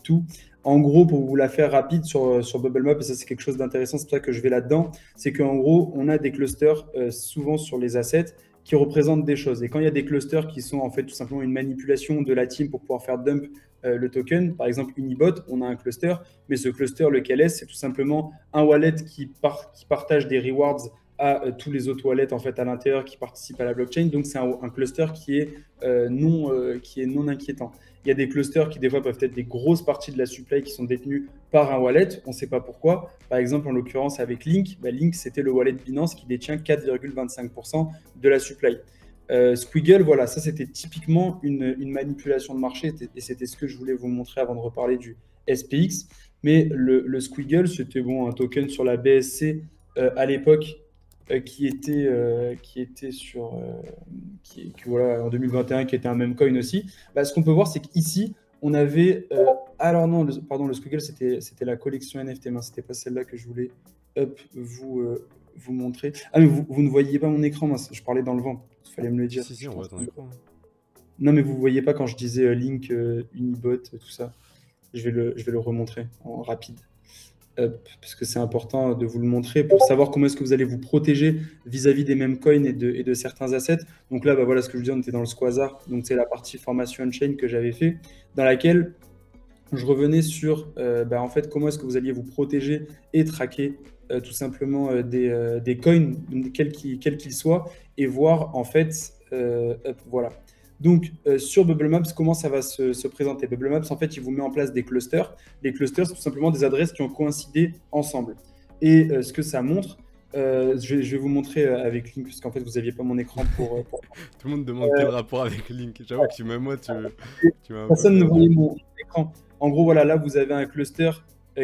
tout. En gros, pour vous la faire rapide sur BubbleMap, et ça c'est quelque chose d'intéressant, c'est pour ça que je vais là-dedans, c'est qu'en gros, on a des clusters souvent sur les assets qui représentent des choses. Et quand il y a des clusters qui sont en fait tout simplement une manipulation de la team pour pouvoir faire dump le token, par exemple Unibot, on a un cluster, mais ce cluster, lequel est, c'est tout simplement un wallet qui partage des rewards à tous les autres wallets en fait à l'intérieur qui participent à la blockchain. Donc c'est un cluster qui est non inquiétant. Il y a des clusters qui des fois peuvent être des grosses parties de la supply qui sont détenues par un wallet, on ne sait pas pourquoi. Par exemple, en l'occurrence avec Link, Link c'était le wallet Binance qui détient 4,25% de la supply. Squiggle, voilà, ça c'était typiquement une manipulation de marché et c'était ce que je voulais vous montrer avant de reparler du SPX. Mais le Squiggle, c'était bon, un token sur la BSC à l'époque qui était voilà, en 2021, qui était un meme coin aussi. Ce qu'on peut voir, c'est qu'ici, on avait... alors non, pardon, le Squiggle, c'était la collection NFT, mais c'était pas celle-là que je voulais vous montrer. Ah, mais vous ne voyez pas mon écran, mince, je parlais dans le vent. Il fallait me le dire. Si, on voit ton écran. Non, mais vous ne voyez pas quand je disais Link, Unibot, tout ça. Je vais le remontrer en rapide. Parce que c'est important de vous le montrer pour savoir comment est-ce que vous allez vous protéger vis-à-vis des mêmes coins et de certains assets. Donc là, voilà ce que je dis, on était dans le Squazar. Donc c'est la partie formation on-chain que j'avais fait, dans laquelle je revenais sur en fait, comment est-ce que vous alliez vous protéger et traquer tout simplement des coins, quels qu'ils soient, et voir en fait, voilà. Donc, sur BubbleMaps, comment ça va se présenter? BubbleMaps, en fait, il vous met en place des clusters. Les clusters, c'est tout simplement des adresses qui ont coïncidé ensemble. Et ce que ça montre, je vais vous montrer avec Link, parce qu'en fait, vous n'aviez pas mon écran pour... Tout le monde demande quel rapport avec Link. J'avoue que même moi, tu m'as... Personne ne voyait mon écran. En gros, voilà, là, vous avez un cluster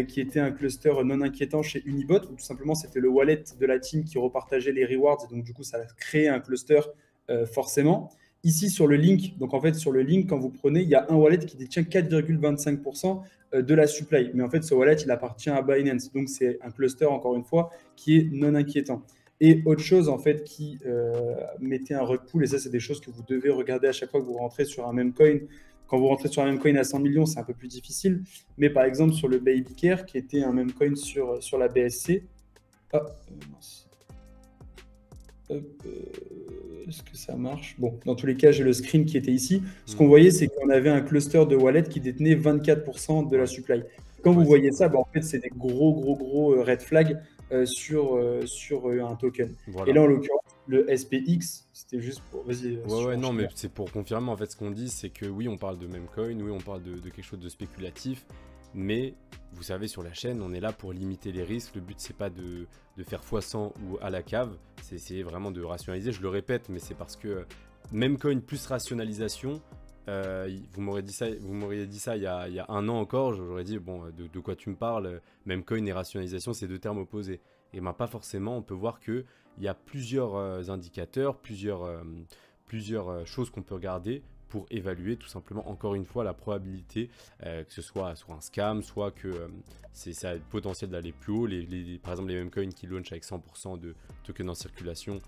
qui était un cluster non inquiétant chez Unibot, où tout simplement, c'était le wallet de la team qui repartageait les rewards. Et donc, du coup, ça a créé un cluster forcément. Ici, sur le Link, donc en fait, sur le Link, quand vous prenez, il y a un wallet qui détient 4,25% de la supply. Mais en fait, ce wallet, il appartient à Binance. Donc, c'est un cluster, encore une fois, qui est non inquiétant. Et autre chose, en fait, qui mettait un rug pull, et ça, c'est des choses que vous devez regarder à chaque fois que vous rentrez sur un même coin. Quand vous rentrez sur un même coin à 100 millions, c'est un peu plus difficile. Mais par exemple, sur le Baby Care, qui était un même coin sur la BSC, est-ce que ça marche? Bon, dans tous les cas, j'ai le screen qui était ici. Ce qu'on voyait, c'est qu'on avait un cluster de wallet qui détenait 24% de la supply. Quand vous voyez ça, en fait, c'est des gros red flags sur un token. Voilà. Et là, en l'occurrence, le SPX, c'était juste pour... Vas-y. Ouais, non, mais c'est pour confirmer, en fait, ce qu'on dit, c'est que oui, on parle de meme coin, oui, on parle de quelque chose de spéculatif, mais vous savez, sur la chaîne, on est là pour limiter les risques. Le but, c'est pas de faire x100 ou à la cave, c'est essayer vraiment de rationaliser. Je le répète, mais c'est parce que meme coin plus rationalisation, vous m'auriez dit ça il y a un an encore, j'aurais dit, bon, de quoi tu me parles? Meme coin et rationalisation, c'est deux termes opposés. Et ben pas forcément, on peut voir qu'il y a plusieurs indicateurs, plusieurs choses qu'on peut regarder pour évaluer tout simplement, encore une fois, la probabilité que ce soit un scam, soit que ça a le potentiel d'aller plus haut. Par exemple, les meme coins qui launch avec 100% de tokens en circulation,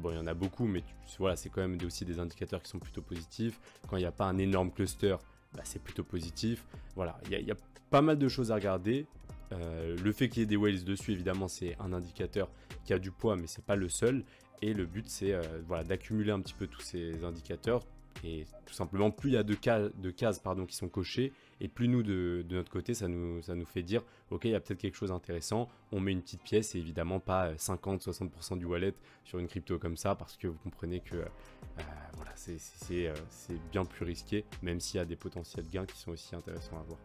bon, il y en a beaucoup, mais voilà, c'est quand même aussi des indicateurs qui sont plutôt positifs. Quand il n'y a pas un énorme cluster, c'est plutôt positif. Voilà, il y a pas mal de choses à regarder. Le fait qu'il y ait des whales dessus, évidemment, c'est un indicateur qui a du poids, mais c'est pas le seul. Et le but, c'est voilà, d'accumuler un petit peu tous ces indicateurs. Et tout simplement, plus il y a de cases qui sont cochées, et plus nous, de notre côté, ça nous fait dire, ok, il y a peut-être quelque chose d'intéressant, on met une petite pièce, et évidemment pas 50-60% du wallet sur une crypto comme ça, parce que vous comprenez que voilà, c'est bien plus risqué, même s'il y a des potentiels gains qui sont aussi intéressants à voir.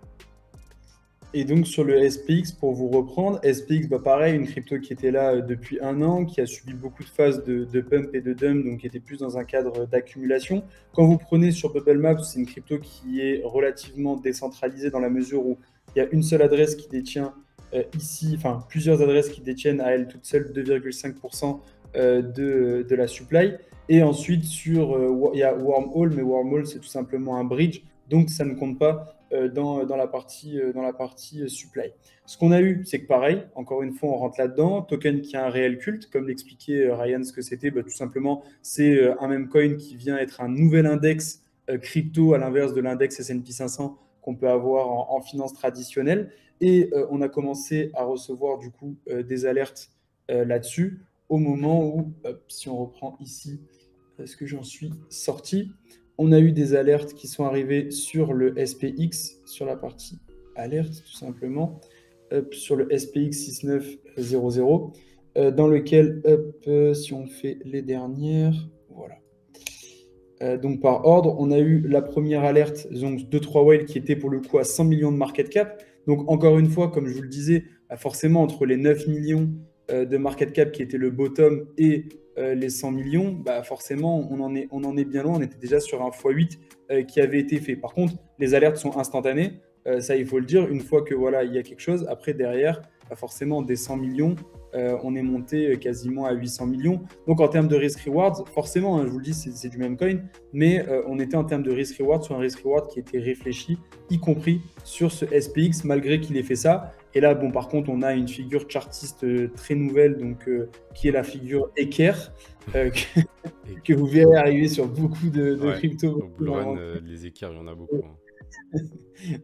Et donc sur le SPX, pour vous reprendre, SPX, bah pareil, une crypto qui était là depuis 1 an, qui a subi beaucoup de phases de pump et de dump, donc qui était plus dans un cadre d'accumulation. Quand vous prenez sur Bubble Maps, c'est une crypto qui est relativement décentralisée dans la mesure où il y a une seule adresse qui détient ici, enfin plusieurs adresses qui détiennent à elles toutes seules 2,5% de la supply. Et ensuite, il y a Wormhole, mais Wormhole, c'est tout simplement un bridge, donc ça ne compte pas dans la partie supply. Ce qu'on a eu, c'est que pareil, encore une fois, on rentre là-dedans, token qui a un réel culte, comme l'expliquait Ryan ce que c'était, bah, tout simplement, c'est un meme coin qui vient être un nouvel index crypto à l'inverse de l'index S&P 500 qu'on peut avoir en finance traditionnelle. Et on a commencé à recevoir du coup des alertes là-dessus au moment où, si on reprend ici, est-ce que j'en suis sorti, on a eu des alertes qui sont arrivées sur le SPX, sur la partie alerte tout simplement, sur le SPX 6900, dans lequel, si on fait les dernières, voilà. Donc par ordre, on a eu la première alerte, donc 2-3 whales qui étaient pour le coup à 100 millions de market cap. Donc encore une fois, comme je vous le disais, forcément entre les 9 millions de market cap qui était le bottom et les 100 millions, bah forcément on en est bien loin, on était déjà sur un x8 qui avait été fait. Par contre, les alertes sont instantanées, ça il faut le dire, une fois que voilà, il y a quelque chose, après derrière, bah, forcément des 100 millions, on est monté quasiment à 800 millions. Donc en termes de risk-reward, forcément, hein, je vous le dis, c'est du même coin, mais on était en termes de risk-reward sur un risk-reward qui était réfléchi, y compris sur ce SPX, malgré qu'il ait fait ça. Et là, bon, par contre, on a une figure chartiste très nouvelle, donc, qui est la figure Eker, que vous verrez arriver sur beaucoup de cryptos. Au bullrun, les équerres, il y en a beaucoup. Hein.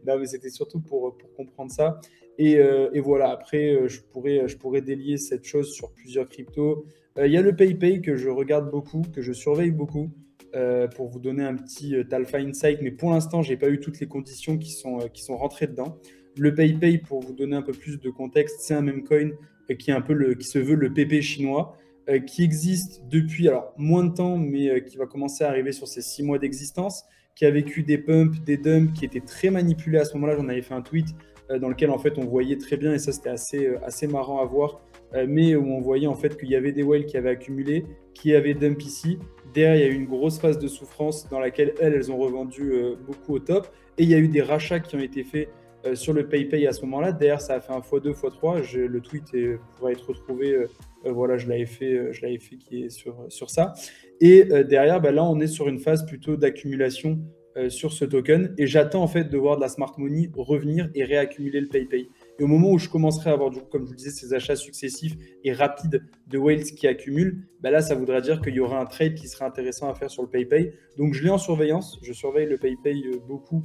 Non, mais c'était surtout pour comprendre ça. Et voilà, après, je pourrais délier cette chose sur plusieurs cryptos. Il y a le PayPay que je regarde beaucoup, que je surveille beaucoup, pour vous donner un petit alpha insight. Mais pour l'instant, je n'ai pas eu toutes les conditions qui sont rentrées dedans. Le PayPay, pour vous donner un peu plus de contexte, c'est un meme coin qui se veut le PP chinois, qui existe depuis alors, moins de temps, mais qui va commencer à arriver sur ses 6 mois d'existence, qui a vécu des pumps, des dumps, qui étaient très manipulés à ce moment-là. J'en avais fait un tweet dans lequel en fait on voyait très bien, et ça c'était assez marrant à voir, mais où on voyait en fait qu'il y avait des whales qui avaient accumulé, qui avaient dump ici. Derrière, il y a eu une grosse phase de souffrance dans laquelle elles ont revendu beaucoup au top, et il y a eu des rachats qui ont été faits sur le PayPay à ce moment-là. Derrière, ça a fait un x2, x3. Le tweet pourra être retrouvé. Voilà, je l'avais fait qui est sur ça. Et derrière, bah, là, on est sur une phase plutôt d'accumulation sur ce token. Et j'attends en fait de voir de la smart money revenir et réaccumuler le PayPay. Et au moment où je commencerai à avoir, comme je vous le disais, ces achats successifs et rapides de whales qui accumulent, bah là, ça voudra dire qu'il y aura un trade qui serait intéressant à faire sur le PayPay. Donc, je l'ai en surveillance. Je surveille le PayPay beaucoup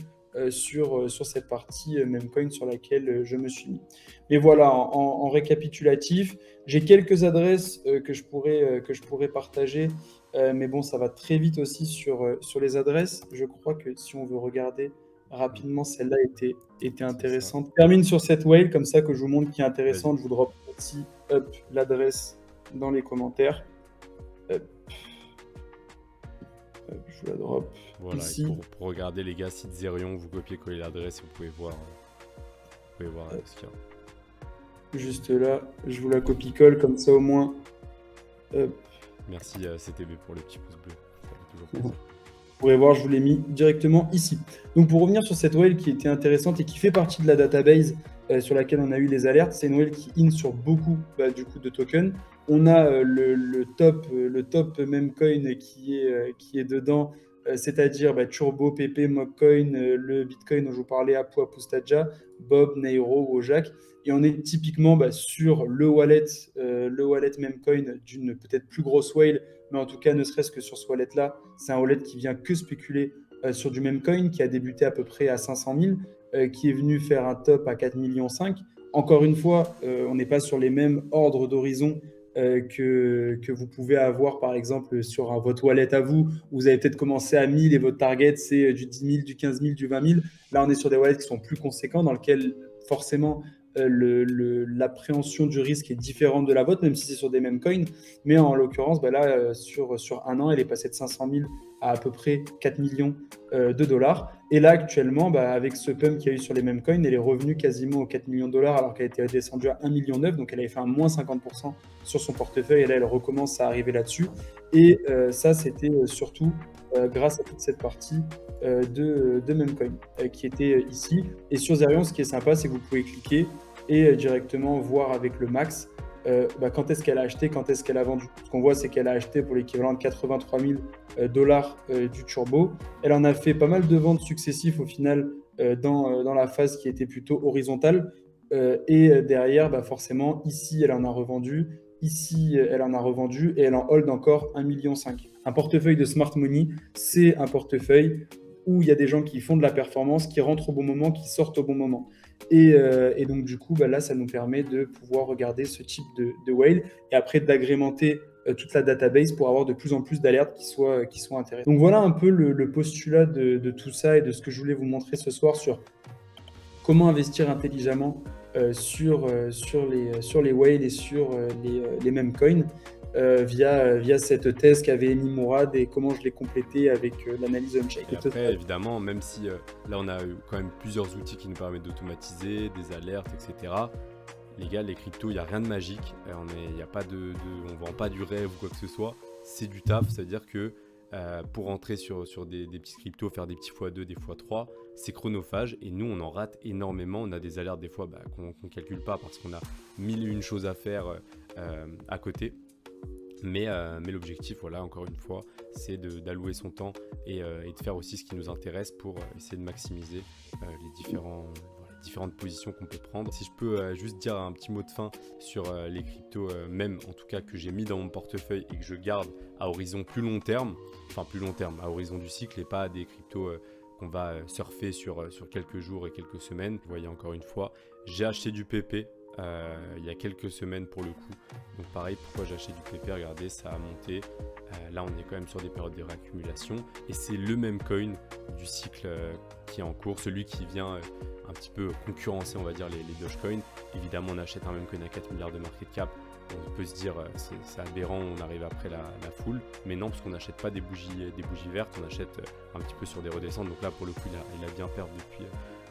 sur cette partie Memecoin sur laquelle je me suis mis. Mais voilà, en récapitulatif, j'ai quelques adresses que je pourrais partager, mais bon, ça va très vite aussi sur les adresses. Je crois que si on veut regarder rapidement, celle-là était intéressante. Je termine sur cette whale, comme ça que je vous montre qui est intéressante. Je vous drop aussi l'adresse dans les commentaires. Je vous la drop ici. Pour regarder les gars, site Zerion, vous copiez-coller l'adresse et vous pouvez voir ce qu'il y a. Juste là, je vous la copie-colle comme ça au moins. Merci à CTB pour le petit pouce bleu. Ça fait toujours plaisir. Vous pourrez voir, je vous l'ai mis directement ici. Donc pour revenir sur cette whale qui était intéressante et qui fait partie de la database sur laquelle on a eu les alertes, c'est une whale qui in sur beaucoup du coup de tokens. On a le top Memecoin qui est dedans, c'est-à-dire Turbo, PP, Mobcoin, le Bitcoin dont je vous parlais, Apu, Apustaja, Bob, Nairo, Wojak. Et on est typiquement sur le wallet Memecoin d'une peut-être plus grosse whale, mais en tout cas, ne serait-ce que sur ce wallet-là, c'est un wallet qui vient que spéculer sur du Memecoin, qui a débuté à peu près à 500 000, qui est venu faire un top à 4,5 millions. Encore une fois, on n'est pas sur les mêmes ordres d'horizon que vous pouvez avoir, par exemple, sur votre wallet à vous. Vous avez peut-être commencé à 1000 et votre target, c'est du 10 000, du 15 000, du 20 000. Là, on est sur des wallets qui sont plus conséquents, dans lesquels, forcément, l'appréhension du risque est différente de la vôtre, même si c'est sur des mêmes coins. Mais en l'occurrence, là, sur un an, elle est passée de 500 000 à peu près 4 millions de dollars. Et là, actuellement, avec ce pump qu'il y a eu sur les mêmes coins, elle est revenue quasiment aux 4 millions de dollars alors qu'elle était descendue à 1,9 million. Donc, elle avait fait un moins 50% sur son portefeuille. Et là, elle recommence à arriver là-dessus. Et ça, c'était surtout grâce à toute cette partie de Memcoin qui était ici. Et sur Zerion, ce qui est sympa, c'est que vous pouvez cliquer et directement voir avec le max quand est-ce qu'elle a acheté, quand est-ce qu'elle a vendu. Ce qu'on voit, c'est qu'elle a acheté pour l'équivalent de 83 000 dollars du turbo. Elle en a fait pas mal de ventes successives au final dans la phase qui était plutôt horizontale. Et derrière, forcément, ici, elle en a revendu. Ici, elle en a revendu et elle en hold encore 1,5 million. Un portefeuille de smart money, c'est un portefeuille où il y a des gens qui font de la performance, qui rentrent au bon moment, qui sortent au bon moment. Et donc, du coup, là, ça nous permet de pouvoir regarder ce type de whale et après d'agrémenter toute la database pour avoir de plus en plus d'alertes qui soient intéressantes. Donc, voilà un peu le postulat de tout ça et de ce que je voulais vous montrer ce soir sur comment investir intelligemment sur les whales et sur les mêmes coins via cette thèse qu'avait émis Mourad et comment je l'ai complété avec l'analyse on-chain. Et après, évidemment, même si là on a quand même plusieurs outils qui nous permettent d'automatiser, des alertes, etc. Les gars, les cryptos, il n'y a rien de magique. On ne vend pas du rêve ou quoi que ce soit. C'est du taf, c'est-à-dire que pour rentrer sur des petits cryptos, faire des petits x2, des x3, c'est chronophage et nous on en rate énormément. On a des alertes des fois qu'on ne calcule pas parce qu'on a 1001 choses à faire à côté. Mais l'objectif, voilà, encore une fois, c'est d'allouer son temps et de faire aussi ce qui nous intéresse pour essayer de maximiser les différentes positions qu'on peut prendre. Si je peux juste dire un petit mot de fin sur les cryptos, même en tout cas que j'ai mis dans mon portefeuille et que je garde à horizon plus long terme, à horizon du cycle et pas des cryptos qu'on va surfer sur quelques jours et quelques semaines. Vous voyez, encore une fois, j'ai acheté du PP. Il y a quelques semaines pour le coup. Donc pareil, pourquoi j'ai acheté du PP, regardez, ça a monté. Là, on est quand même sur des périodes de réaccumulation. Et c'est le même coin du cycle qui est en cours, celui qui vient un petit peu concurrencer, on va dire, les Dogecoin. Évidemment, on achète un même coin à 4 milliards de market cap. On peut se dire, c'est aberrant, on arrive après la foule. Mais non, parce qu'on n'achète pas des bougies vertes, on achète un petit peu sur des redescentes. Donc là, pour le coup, il a bien perdu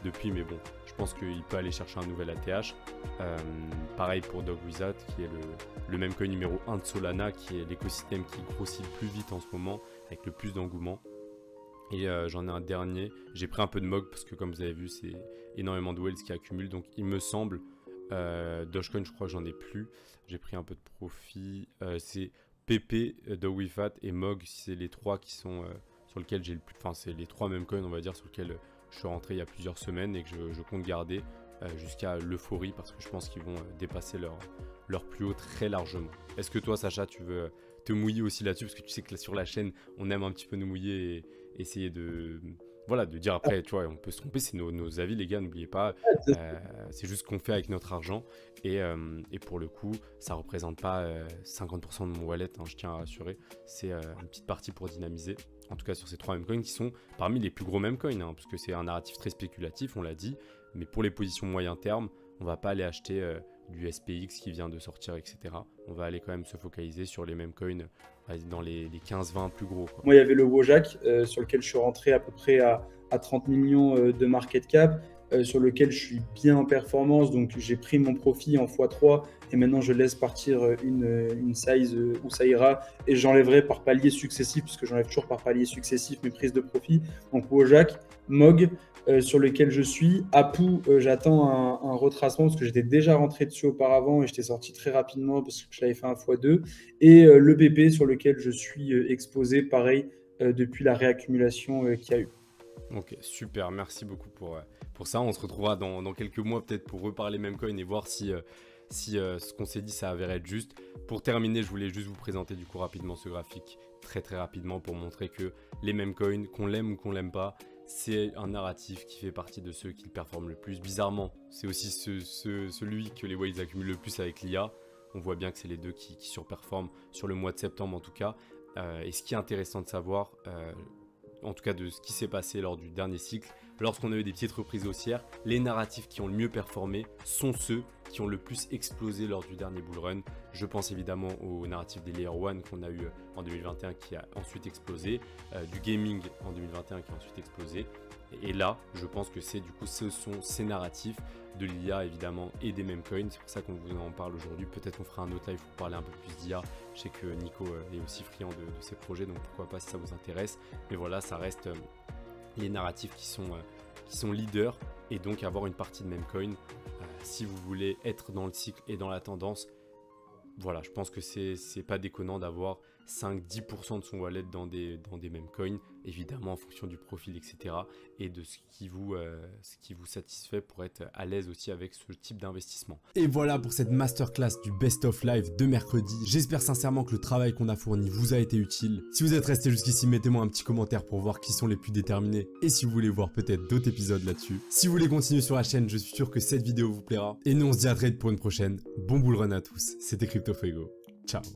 depuis, mais bon, je pense qu'il peut aller chercher un nouvel ATH. Pareil pour Dogwizard, qui est le même coin numéro 1 de Solana, qui est l'écosystème qui grossit le plus vite en ce moment, avec le plus d'engouement. Et j'en ai un dernier, j'ai pris un peu de MOG, parce que comme vous avez vu, c'est énormément de whales qui accumulent, donc il me semble, Dogecoin, je crois que j'en ai plus, j'ai pris un peu de profit, c'est PP, Dogwifat et MOG, c'est les trois qui sont sur lesquels j'ai le plus, enfin c'est les trois mêmes coins, on va dire, sur lesquels je suis rentré il y a plusieurs semaines et que je compte garder jusqu'à l'euphorie parce que je pense qu'ils vont dépasser leur plus haut très largement. Est-ce que toi, Sacha, tu veux te mouiller aussi là-dessus? Parce que tu sais que là, sur la chaîne, on aime un petit peu nous mouiller et essayer de dire après, tu vois, on peut se tromper, c'est nos avis, les gars, n'oubliez pas, c'est juste ce qu'on fait avec notre argent et pour le coup, ça représente pas 50% de mon wallet, hein, je tiens à rassurer, c'est une petite partie pour dynamiser. En tout cas sur ces trois meme coins qui sont parmi les plus gros meme coins, hein, parce que c'est un narratif très spéculatif, on l'a dit, mais pour les positions moyen terme, on va pas aller acheter du SPX qui vient de sortir, etc. On va aller quand même se focaliser sur les meme coins dans les 15-20 plus gros, quoi. Moi, il y avait le Wojak sur lequel je suis rentré à peu près à 30 millions de market cap, sur lequel je suis bien en performance, donc j'ai pris mon profit en x3 et maintenant je laisse partir une size où ça ira et j'enlèverai par palier successif, puisque j'enlève toujours par palier successif mes prises de profit. Donc Wojak, MOG, sur lequel je suis. Apu, j'attends un retracement parce que j'étais déjà rentré dessus auparavant et j'étais sorti très rapidement parce que je l'avais fait un x2. Et le PP sur lequel je suis exposé, pareil, depuis la réaccumulation qu'il y a eu. Ok, super, merci beaucoup pour ça. On se retrouvera dans quelques mois peut-être pour reparler Memecoin et voir si ce qu'on s'est dit ça avère être juste. Pour terminer, je voulais juste vous présenter du coup rapidement ce graphique, très rapidement, pour montrer que les Memecoins, qu'on l'aime ou qu'on l'aime pas, c'est un narratif qui fait partie de ceux qui le performent le plus. Bizarrement, c'est aussi celui que les whales accumulent le plus avec l'IA. On voit bien que c'est les deux qui surperforment sur le mois de septembre en tout cas. Et ce qui est intéressant de savoir, en tout cas de ce qui s'est passé lors du dernier cycle, lorsqu'on a eu des petites reprises haussières, les narratifs qui ont le mieux performé sont ceux qui ont le plus explosé lors du dernier bull run. Je pense évidemment au narratif des Layer 1 qu'on a eu en 2021 qui a ensuite explosé, du gaming en 2021 qui a ensuite explosé. Et là, je pense que ce sont ces narratifs de l'IA évidemment et des meme coins. C'est pour ça qu'on vous en parle aujourd'hui. Peut-être qu'on fera un autre live pour parler un peu plus d'IA. Je sais que Nico est aussi friand de ces projets, donc pourquoi pas si ça vous intéresse. Mais voilà, ça reste les narratifs qui sont leaders et donc avoir une partie de meme coin. Si vous voulez être dans le cycle et dans la tendance, voilà, je pense que c'est pas déconnant d'avoir 5-10% de son wallet dans des meme coins, évidemment en fonction du profil, etc. et de ce qui vous satisfait pour être à l'aise aussi avec ce type d'investissement. Et voilà pour cette masterclass du Best of Live de mercredi. J'espère sincèrement que le travail qu'on a fourni vous a été utile. Si vous êtes resté jusqu'ici, mettez-moi un petit commentaire pour voir qui sont les plus déterminés et si vous voulez voir peut-être d'autres épisodes là-dessus. Si vous voulez continuer sur la chaîne, je suis sûr que cette vidéo vous plaira. Et nous on se dit à très vite pour une prochaine. Bon bull run à tous, c'était CryptoFuego. Ciao.